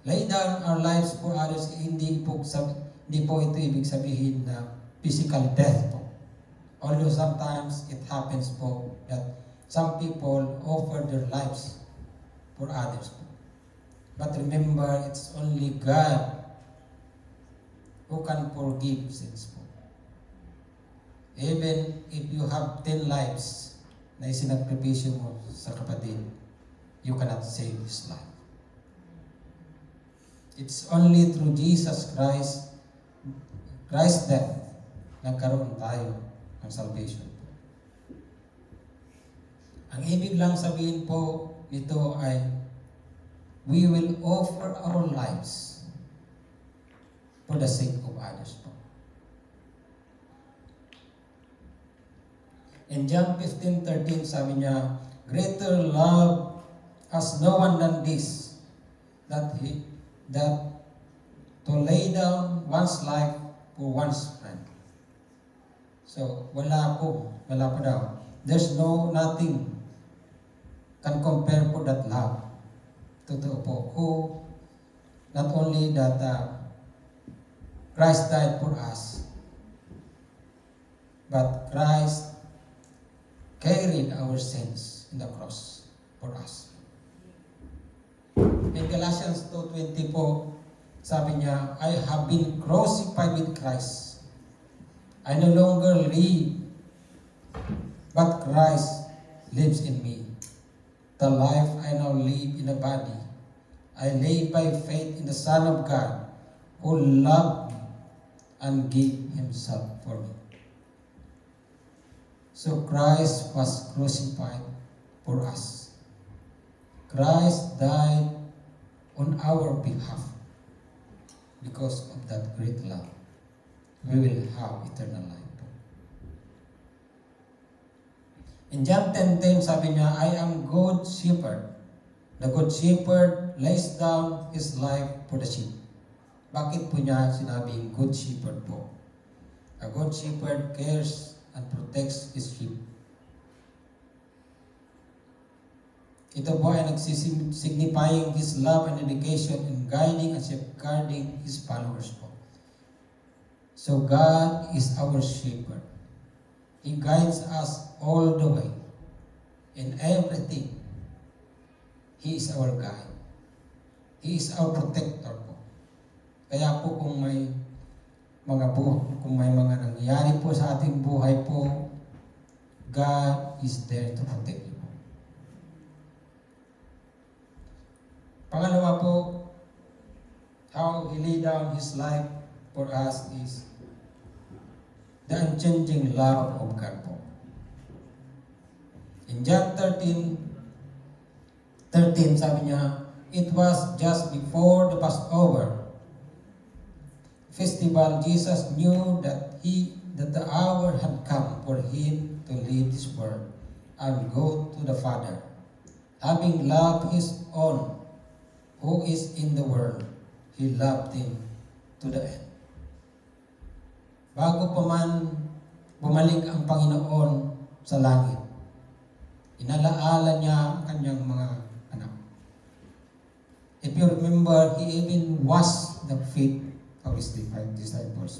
Lay down our lives for others, hindi po ito ibig sabihin na physical death po. Although sometimes it happens po that some people offer their lives for others. But remember, it's only God who can forgive sins po. Even if you have 10 lives na isinagprepisyo mo sa kapatid, you cannot save his life. It's only through Jesus Christ's death, nagkaroon tayo ng salvation. Ang ibig lang sabihin po nito ay we will offer our lives for the sake of others po. In John 15:13, sabi niya, greater love has no one than this, that to lay down one's life for one's friend. So, wala po daw. There's nothing can compare for that love. Totoo po. Who, not only that Christ died for us, but Christ carried our sins in the cross for us. In Galatians 2:20 po, sabi niya, I have been crucified with Christ. I no longer live, but Christ lives in me. The life I now live in the body, I live by faith in the Son of God, who loved me and gave Himself for me. So Christ was crucified for us. Christ died on our behalf. Because of that great love, we will have eternal life. In John 10:10, sabi niya, I am good shepherd. The good shepherd lays down his life for the sheep. Bakit po niya sinabing good shepherd po? A good shepherd cares and protects his sheep. Ito po ay nagsisignifying his love and dedication in guiding and safeguarding his followers po. So God is our shepherd. He guides us all the way in everything. He is our guide. He is our protector po. Kaya po kung may mga nangyayari po sa ating buhay po, God is there to protect you. Pangalawa po, how He laid down His life for us is the unchanging love of God po. In John 13, sabi niya, it was just before the Passover festival, Jesus knew that the hour had come for Him to leave this world and go to the Father. Having loved His own who is in the world, He loved Him to the end. bago pa man bumalik ang Panginoon sa langit, inalaala niya ang kanyang mga anak. If you remember, He even washed the feet of His disciples.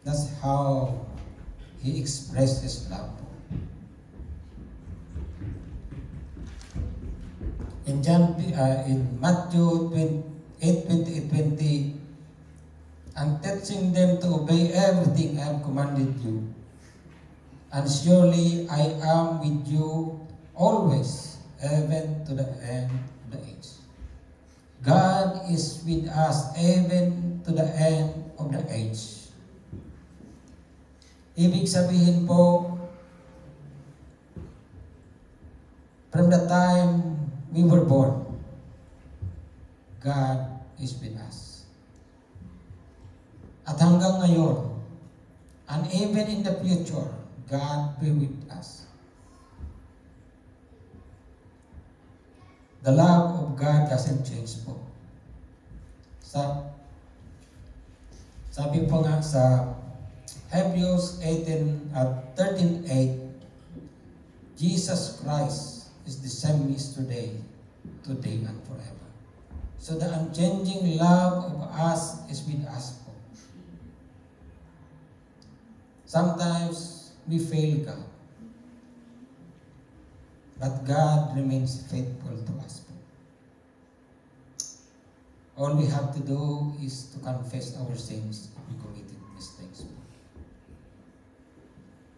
That's how He expressed His love. In Matthew 8:20, and teaching them to obey everything I have commanded you. And surely I am with you always, even to the end of the age. God is with us even to the end of the age. Ibig sabihin po, from the time we were born, God is with us. At hanggang ngayon, and even in the future, God be with us. The love of God doesn't change po. Sabi po nga sa Hebrews 13:8, Jesus Christ is the same as today and forever. So the unchanging love of us is with us po. Sometimes we fail God, but God remains faithful to us po. All we have to do is to confess our sins if we committed mistakes po.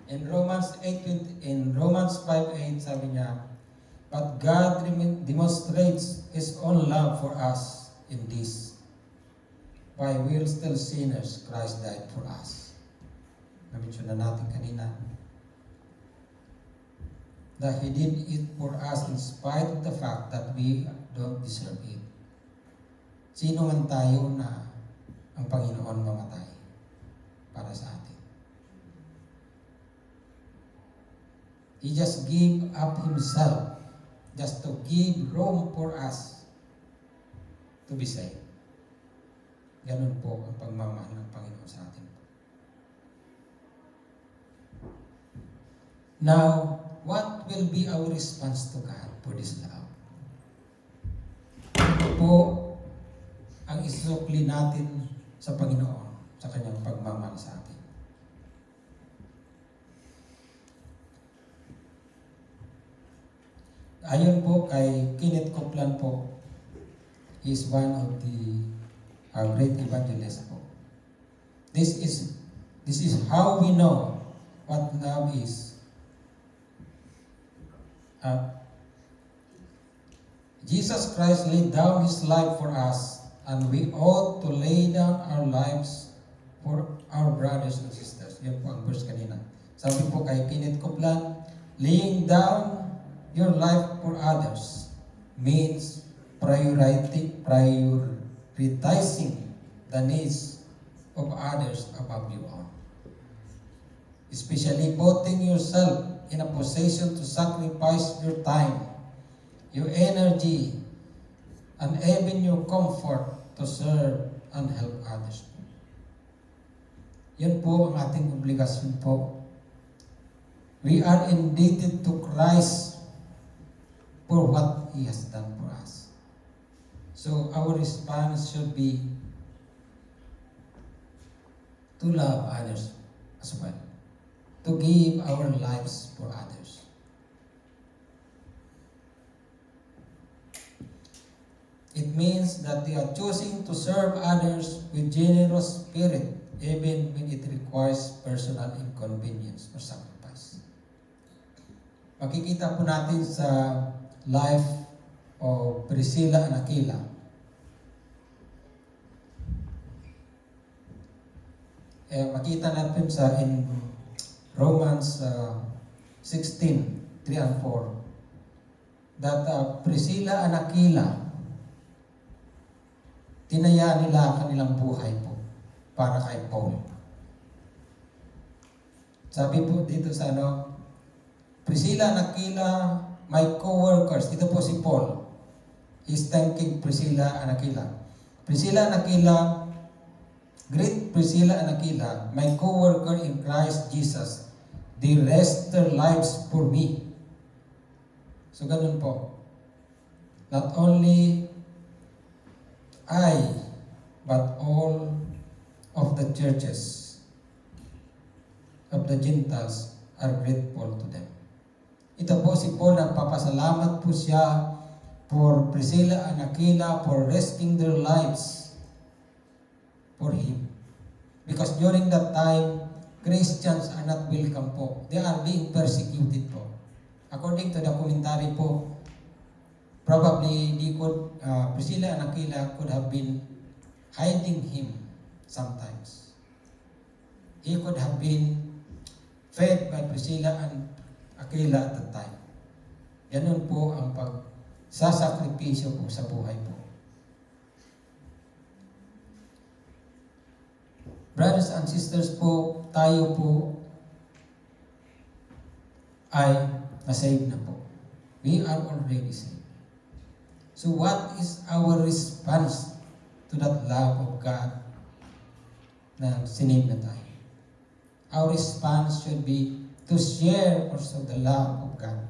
In Romans 5:8, sabi niya, but God demonstrates His own love for us in this: while we are still sinners, Christ died for us. Na-mention na natin kanina that He did it for us in spite of the fact that we don't deserve it. Sino man tayo na ang Panginoon mamatay para sa atin? He just gave up Himself just to give room for us to be saved. Ganun po ang pagmamahal ng Panginoon sa atin. Now, what will be our response to God for this love? Ito po ang isukli natin sa Panginoon sa Kanyang pagmamahal sa atin. Ayon po kay Kenneth Copeland po, he is one of the great evangelists po. This is how we know what love is. Jesus Christ laid down His life for us, and we ought to lay down our lives for our brothers and sisters. Yan po ang verse kanina. Sabi po kay Kenneth Copeland, laying down your life for others means prioritizing the needs of others above your own. Especially putting yourself in a position to sacrifice your time, your energy, and even your comfort to serve and help others. Yan po ang ating obligasyon po. We are indebted to Christ for what He has done for us. So our response should be to love others as well, to give our lives for others. It means that we are choosing to serve others with generous spirit, even when it requires personal inconvenience or sacrifice. Makikita po natin sa life of Priscilla and Aquila. Makita natin in Romans 16:3 and 4 that Priscilla and Aquila, tinaya nila kanilang buhay po para kay Paul. Sabi po dito sa Priscilla and Aquila, my co-workers. Ito po si Paul. He's thanking Priscilla and Aquila. Priscilla and Aquila, Greet Priscilla and Aquila, my co-worker in Christ Jesus. They risked their lives for me. So ganun po. Not only I, but all of the churches of the Gentiles are grateful to them. Ito po si Paul, nagpapasalamat po siya for Priscilla and Aquila for risking their lives for him. Because during that time, Christians are not welcome po. They are being persecuted po. According to the commentary po, probably Priscilla and Aquila could have been hiding him sometimes. He could have been fed by Priscilla and Aquila at the time. Ganun po ang pagsasakripisyo po sa buhay po. Brothers and sisters po, tayo po ay nasave na po. We are already saved. So what is our response to that love of God na sinave na tayo? Our response should be to share also the love of God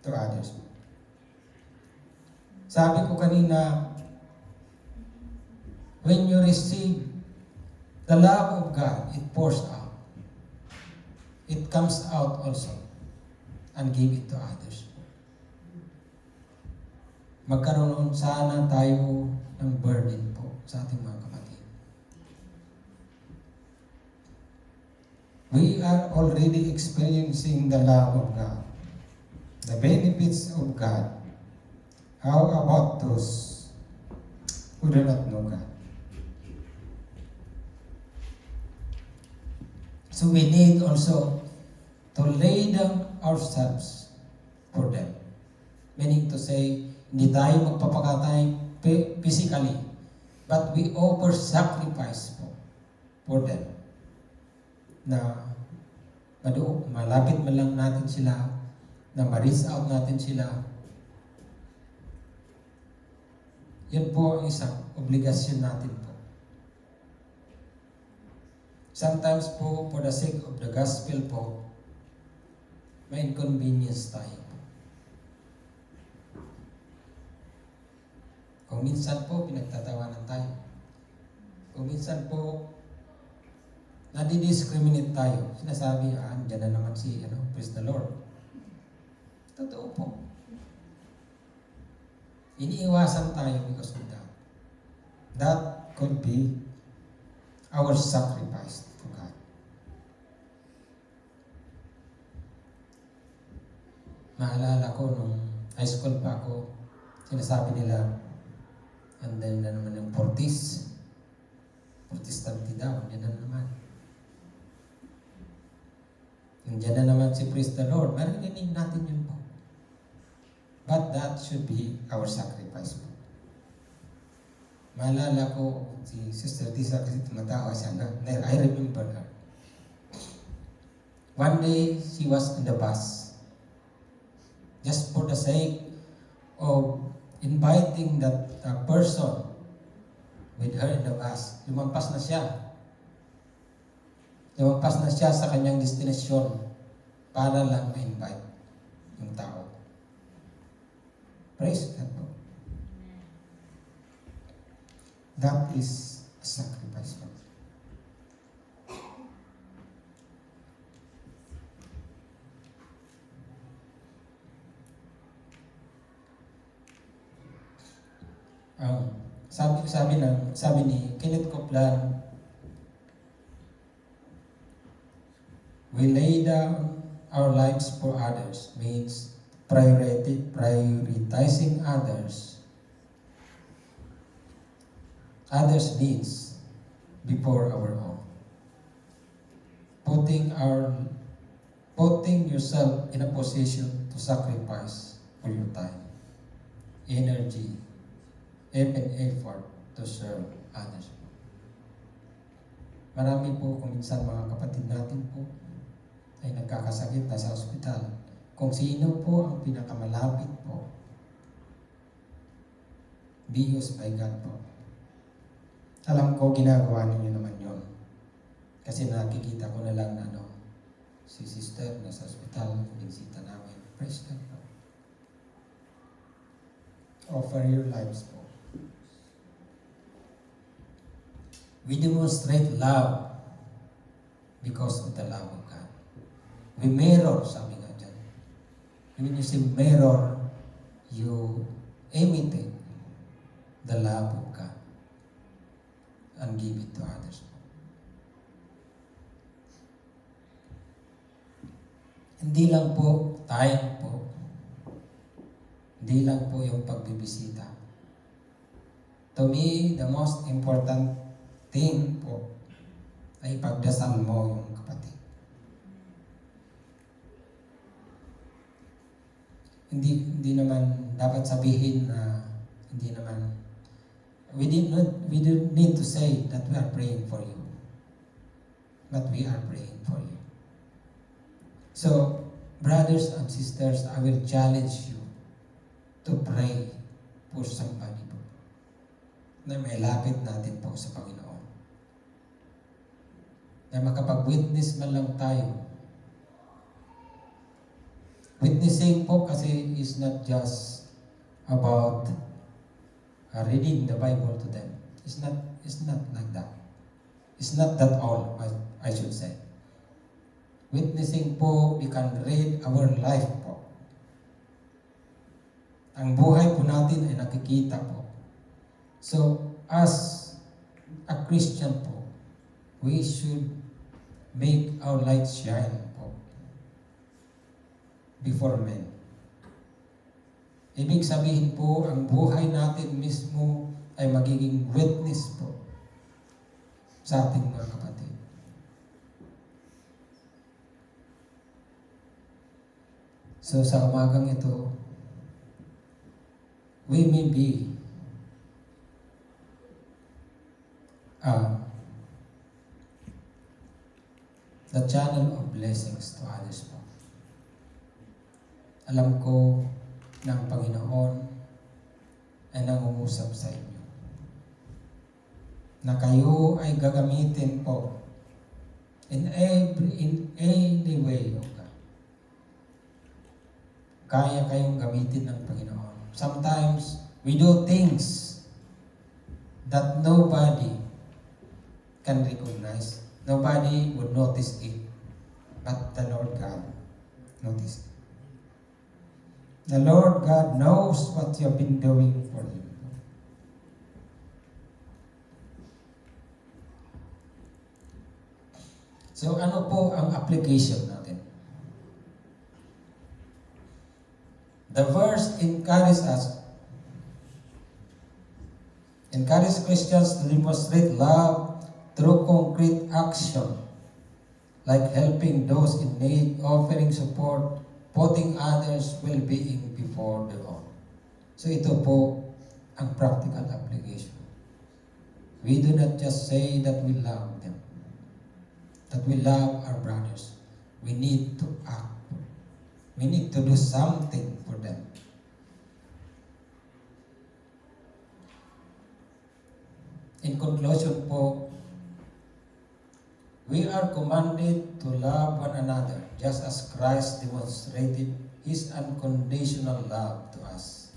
to others. Sabi ko kanina, when you receive the love of God, it pours out. It comes out also and give it to others. Magkaroon sana tayo ng burden po sa ating mga kapatid. We are already experiencing the love of God, the benefits of God. How about those who do not know God? So we need also to lay down ourselves for them. Meaning to say, hindi tayo magpapakatay physically, but we offer sacrifice for them. Na malapit man lang natin sila, na ma-reach out natin sila. Yan po ang isang obligasyon natin po. Sometimes po, for the sake of the gospel po, may inconvenience tayo. Kung minsan po, pinagtatawanan tayo. Kung minsan po, nadi-discriminate tayo. Sinasabi, dyan na naman si, praise the Lord. Totoo po. Iniiwasan tayo because of that. That could be our sacrifice to God. Maalala ko nung high school pa ako, sinasabi nila, and then na naman yung Protestante daw, yan na naman. Nandiyan na naman si praise the Lord, marinig natin yun po. But that should be our sacrifice po. Maalala ko, si Sister Tisa kasi tumatawa siya na, I remember her. One day, she was in the bus. Just for the sake of inviting that person with her in the bus. Lumampas na siya. Lumampas na siya sa kanyang destinasyon para lang ma-invite yung tao. Praise God po. That is a sacrifice. Sabi ni Kenneth Copeland, we lay down our lives for others means prioritizing others needs before our own. Putting yourself in a position to sacrifice for your time, energy, even effort to serve others. Marami po kung minsan mga kapatid natin po ay nagkakasakit na sa ospital. Kung sino po ang pinakamalapit po, be used by God po. Alam ko ginagawa ninyo naman yon. Kasi nakikita ko na lang na si sister nasa ospital, binisita namin. Praise God po. Offer your lives po. We demonstrate love because of the love of God. We mirror, sabi nga dyan. When you say mirror, you imitate the love of God and give it to others. Hindi lang po time po. Hindi lang po yung pagbibisita. To me, the most important thing po ay pagdasal mo yung kapatid. Hindi naman dapat sabihin na hindi naman we don't need to say that we are praying for you. But we are praying for you. So, brothers and sisters, I will challenge you to pray for somebody po na may lapit natin po sa Panginoon. Na makapag-witness man lang tayo. Witnessing po kasi is not just about reading the Bible to them. It's not like that. It's not that all, I should say. Witnessing po, we can read our life po. Ang buhay po natin ay nakikita po. So, as a Christian po, we should make our light shine po before men. Ibig sabihin po, ang buhay natin mismo ay magiging witness po sa ating mga kapatid. So sa umagang ito, we may be the channel of blessings to others po. Alam ko na ang Panginoon ay nangungusap sa inyo. Na kayo ay gagamitin po in any way, oh God. Kaya kayong gamitin ng Panginoon. Sometimes, we do things that nobody can recognize. Nobody would notice it. But the Lord God noticed it. The Lord God knows what you have been doing for Him. So, ano po ang application natin? The verse encourages Christians to demonstrate love through concrete action, like helping those in need, offering support, putting others' well-being before their own. So ito po ang practical application. We do not just say that we love them, that we love our brothers. We need to act. We need to do something for them. In conclusion po, we are commanded to love one another just as Christ demonstrated His unconditional love to us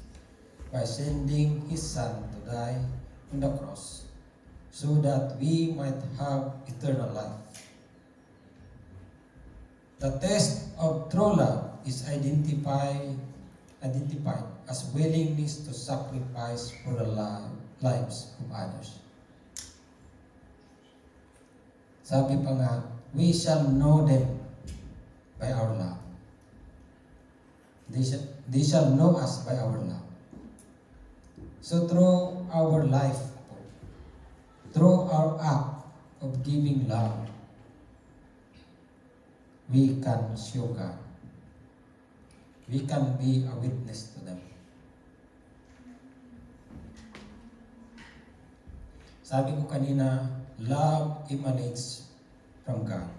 by sending His Son to die on the cross so that we might have eternal life. The test of true love is identified as willingness to sacrifice for the lives of others. Sabi pa nga, we shall know them by our love. They shall know us by our love. So through our life, through our act of giving love, we can show God. We can be a witness to them. Sabi ko kanina, love emanates from God.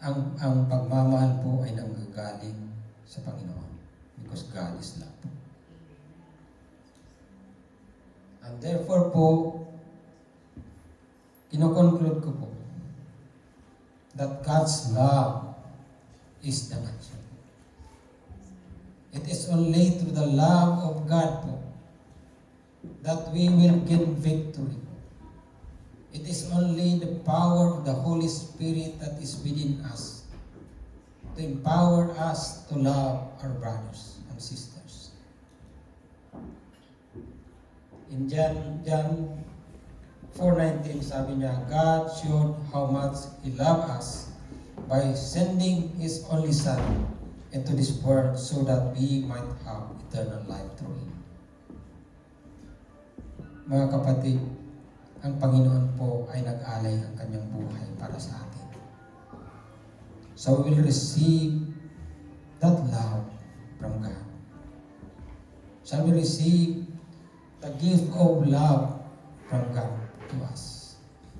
Ang pagmamahal po ay nanggagaling sa Panginoon because God is love. And therefore po, kino-conclude ko po that God's love is the answer. It is only through the love of God po that we will gain victory. It is only the power of the Holy Spirit that is within us to empower us to love our brothers and sisters. In John 4:19, sabi niya, God showed how much He loved us by sending His only Son into this world so that we might have eternal life through Him. Mga kapatid, ang Panginoon po ay nag-alay ang kanyang buhay para sa atin. So we will receive that love from God. Shall we receive the gift of love from God to us?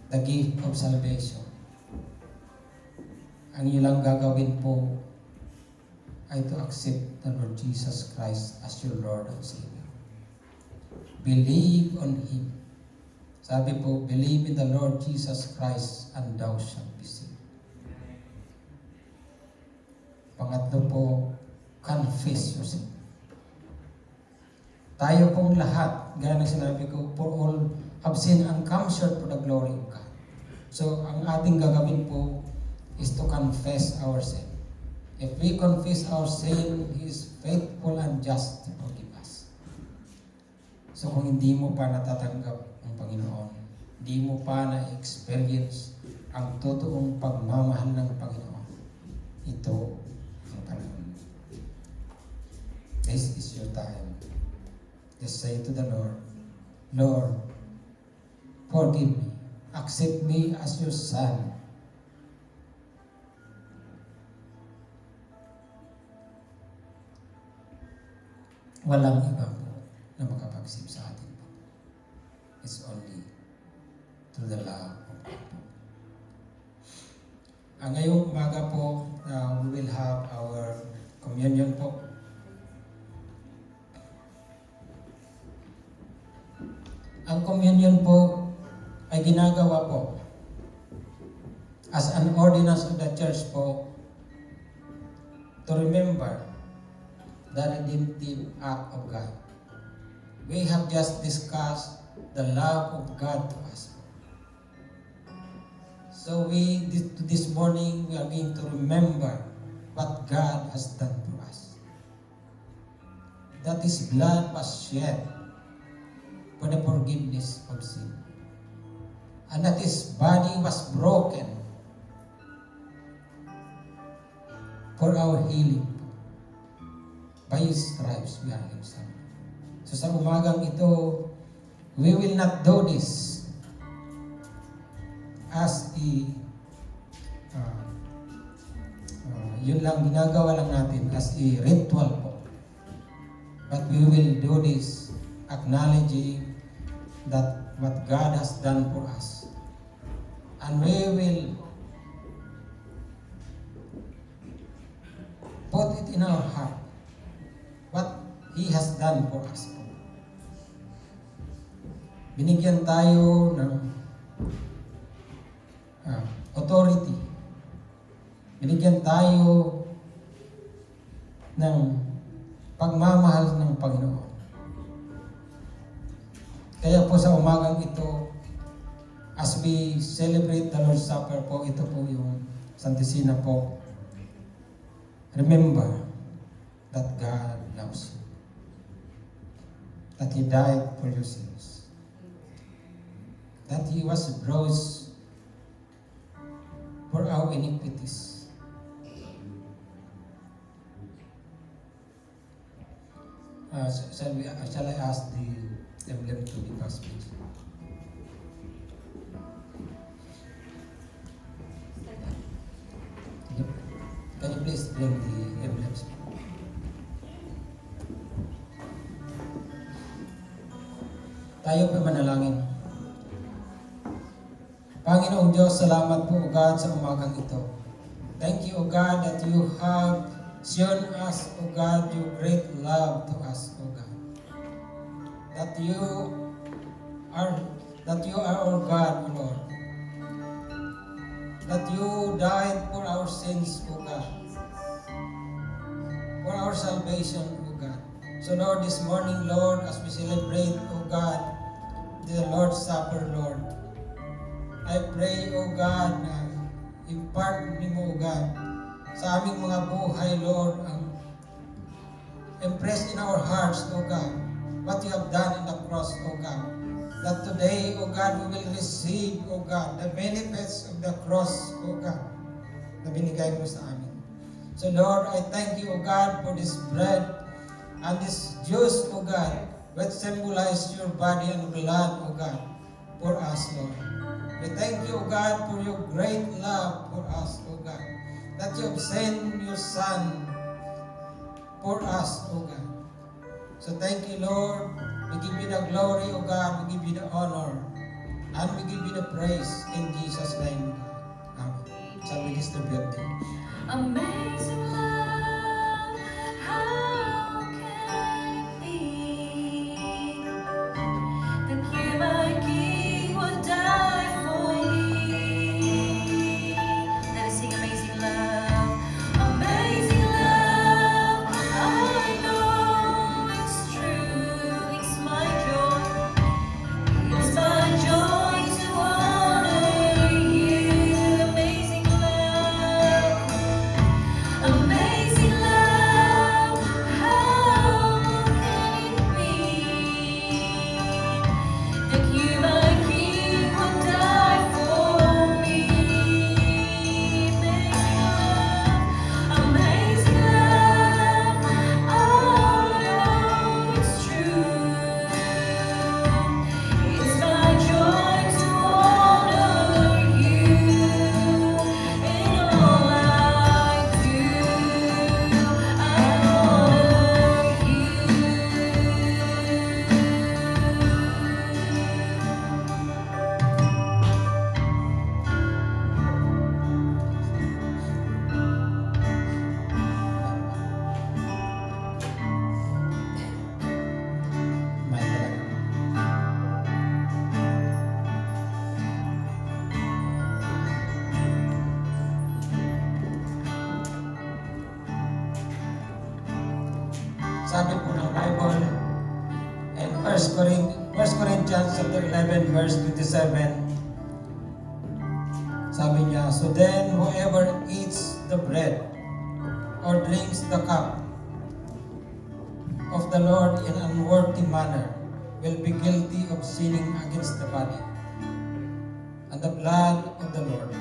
The gift of salvation. Ang ilang gagawin po ay to accept the Lord Jesus Christ as your Lord and Savior. Believe on Him. Sabi po, believe in the Lord Jesus Christ and thou shalt be saved. Pangatlo po, confess your sin. Tayo pong lahat, gaya ng sinabi ko, for all have sinned and come short to the glory of God. So, ang ating gagawin po is to confess our sin. If we confess our sin, He is faithful and just to forgive us. So, kung hindi mo pa natatanggap ang Panginoon, hindi mo pa na-experience ang totoong pagmamahal ng Panginoon, ito ang panahon. This is your time. Just say to the Lord, Lord, forgive me. Accept me as your son. Walang iba po na makapag-save sa atin po. It's only through the love of God po. Ngayong umaga po, we will have our communion po. Ang communion po ay ginagawa po as an ordinance of the church po to remember the redemptive act of God. We have just discussed the love of God to us. So this morning we are going to remember what God has done for us. That His blood was shed for the forgiveness of sin. And that His body was broken for our healing. By His stripes we are healed. So sa umagang ito, we will not do this as yun lang, ginagawa lang natin as a ritual po. But we will do this acknowledging that what God has done for us. And we will put it in our heart what He has done for us. Binigyan tayo ng authority. Binigyan tayo ng pagmamahal ng Panginoon. Kaya po sa umagang ito, as we celebrate the Lord's Supper po, ito po yung Santisina po. Remember that God loves you. That He died for your sins. That He was bruised for our iniquities. Shall I ask the emblem to be passed, please? Can you please bring the emblems? Tayo po manalangin. Panginoong Diyos, salamat po, O God, sa umagang ito. Thank you, O God, that you have shown us, O God, your great love to us, O God. That you you are our God, O Lord. That you died for our sins, O God. For our salvation, O God. So Lord, this morning, Lord, as we celebrate, O God, the Lord's Supper, Lord, I pray, O God, na impart mo, O God, sa aming mga buhay, Lord, impress in our hearts, O God, what you have done in the cross, O God. That today, O God, we will receive, O God, the benefits of the cross, O God, na binigay mo sa amin. So Lord, I thank you, O God, for this bread and this juice, O God, which symbolize your body and blood, O God, for us, Lord. We thank you, O God, for your great love for us, O God, that you have sent your Son for us, O God. So thank you, Lord. We give you the glory, O God. We give you the honor. And we give you the praise in Jesus' name. Amen. Shall we distribute it? Amazing love, how can it be that you, my King, would die for me? Let us sing Amazing Love. Amazing love, I know it's true. It's my joy. It's my joy to honor you. Amazing love. Amazing love, how can it be that you, my King, would die for me? Amazing love, I know it's true. It's my joy to honor you in all I do. I honor May talaga. Sabi po ng Bible in 1 Corinthians chapter 11 verse 27, sabi niya, so then whoever eats the bread or drinks the cup of the Lord in an unworthy manner will be guilty of sinning against the body and the blood of the Lord.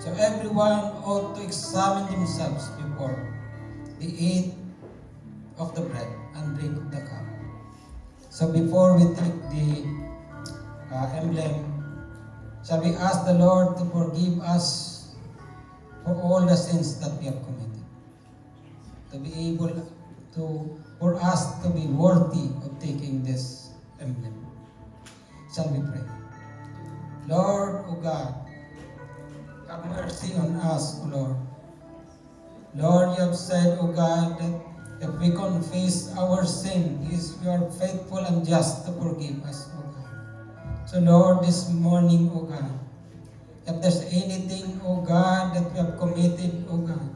So everyone ought to examine themselves before they eat of the bread and drink the cup. So before we take the emblem, shall we ask the Lord to forgive us for all the sins that we have committed, to be able to, for us to be worthy of taking this emblem. Shall we pray? Lord, O God, have mercy on us, O Lord. Lord, you have said, O God, that if we confess our sin, you are faithful and just to forgive us, O God. So Lord, this morning, O God, if there's anything, O God, that we have committed, O God,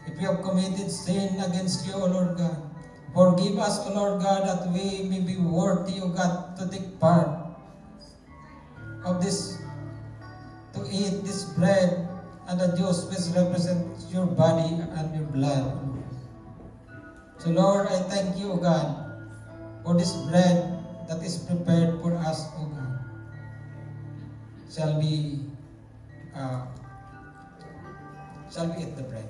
if we have committed sin against you, O Lord God, forgive us, O Lord God, that we may be worthy, O God, to take part of this, to eat this bread and the juice which represents your body and your blood, O Lord. So Lord, I thank you, O God, for this bread that is prepared for us, O God. Shall we eat the bread?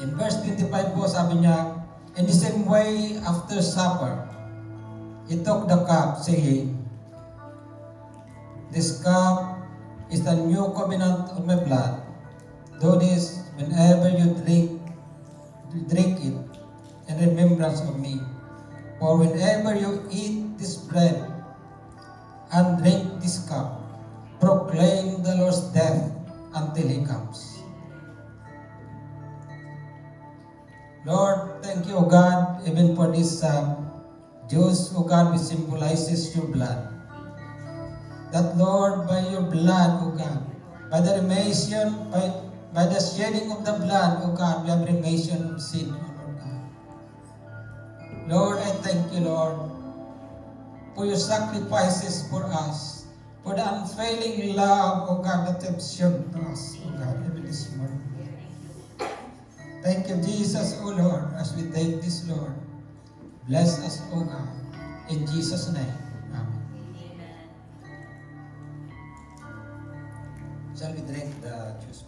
In verse 25 po, sabi niya, in the same way, after supper, he took the cup, saying, this cup is the new covenant of my blood. Do this whenever you drink it in remembrance of me. For whenever you eat this bread and drink this cup, proclaim the Lord's death until He comes. Lord, thank you, O God, even for this juice, O God, which symbolizes your blood. That, Lord, by your blood, O God, by the remission, by the shedding of the blood, O God, we have remission of sin, O Lord God. Lord, I thank you, Lord, for your sacrifices for us, for the unfailing love, O God, that you have shown to us, O God, even this morning. Thank you, Jesus, O Lord, as we take this, Lord. Bless us, O God. In Jesus' name, amen. Shall we drink the juice?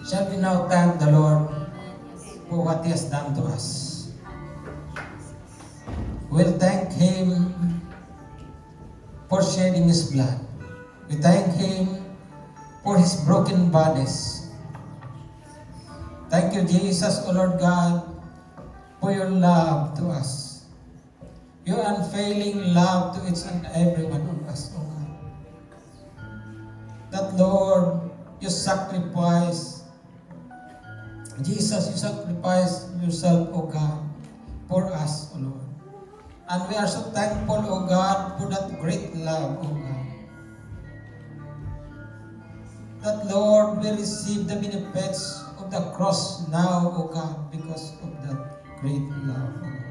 Shall we now thank the Lord for what He has done to us? We'll thank Him for shedding His blood. We thank Him for His broken bodies. Thank you, Jesus, O Lord God, for your love to us. Your unfailing love to each and every one of us, O God. That, Lord, you sacrifice. Jesus, you sacrificed yourself, O God, for us, O Lord. And we are so thankful, O God, for that great love, O God. That, Lord, we receive the benefits of the cross now, O God, because of that great love, O God.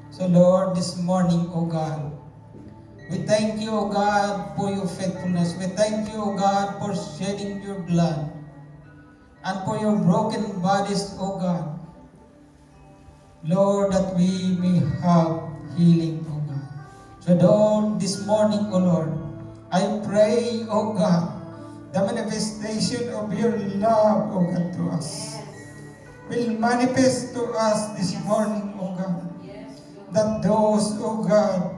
So, Lord, this morning, O God, we thank you, O God, for your faithfulness. We thank you, O God, for shedding your blood and for your broken bodies, O God. Lord, that we may have healing, O God. So, Lord, this morning, O Lord, I pray, O God, the manifestation of your love, O God, to us will manifest to us this morning, O God. That those, O God,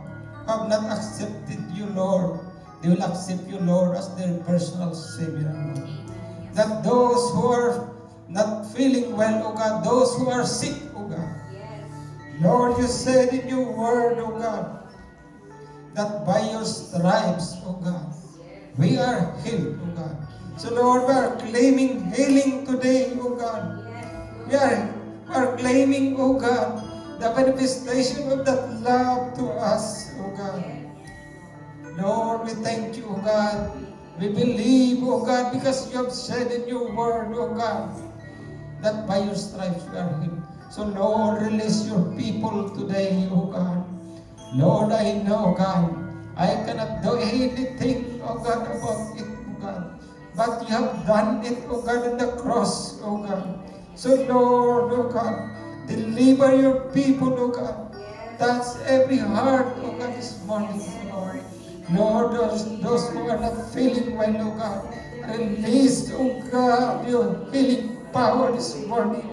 have not accepted you, Lord, they will accept you, Lord, as their personal Savior, Lord. That those who are not feeling well, O God, those who are sick, O God, Lord, you said in your word, O God, that by your stripes, O God, we are healed, O God. So, Lord, we are claiming healing today, O God. We are claiming, O God, the manifestation of that love to us, O God. Lord, we thank you, O God. We believe, O God, because you have said in your word, O God, that by your stripes we are healed. So, Lord, release your people today, O God. Lord, I know, God, I cannot do anything, O God, about it, O God. But you have done it, O God, on the cross, O God. So, Lord, O God, deliver your people, O God. Touch every heart, O God, this morning, O Lord. Lord, those who are not feeling well, O God, release, O God, your healing power this morning,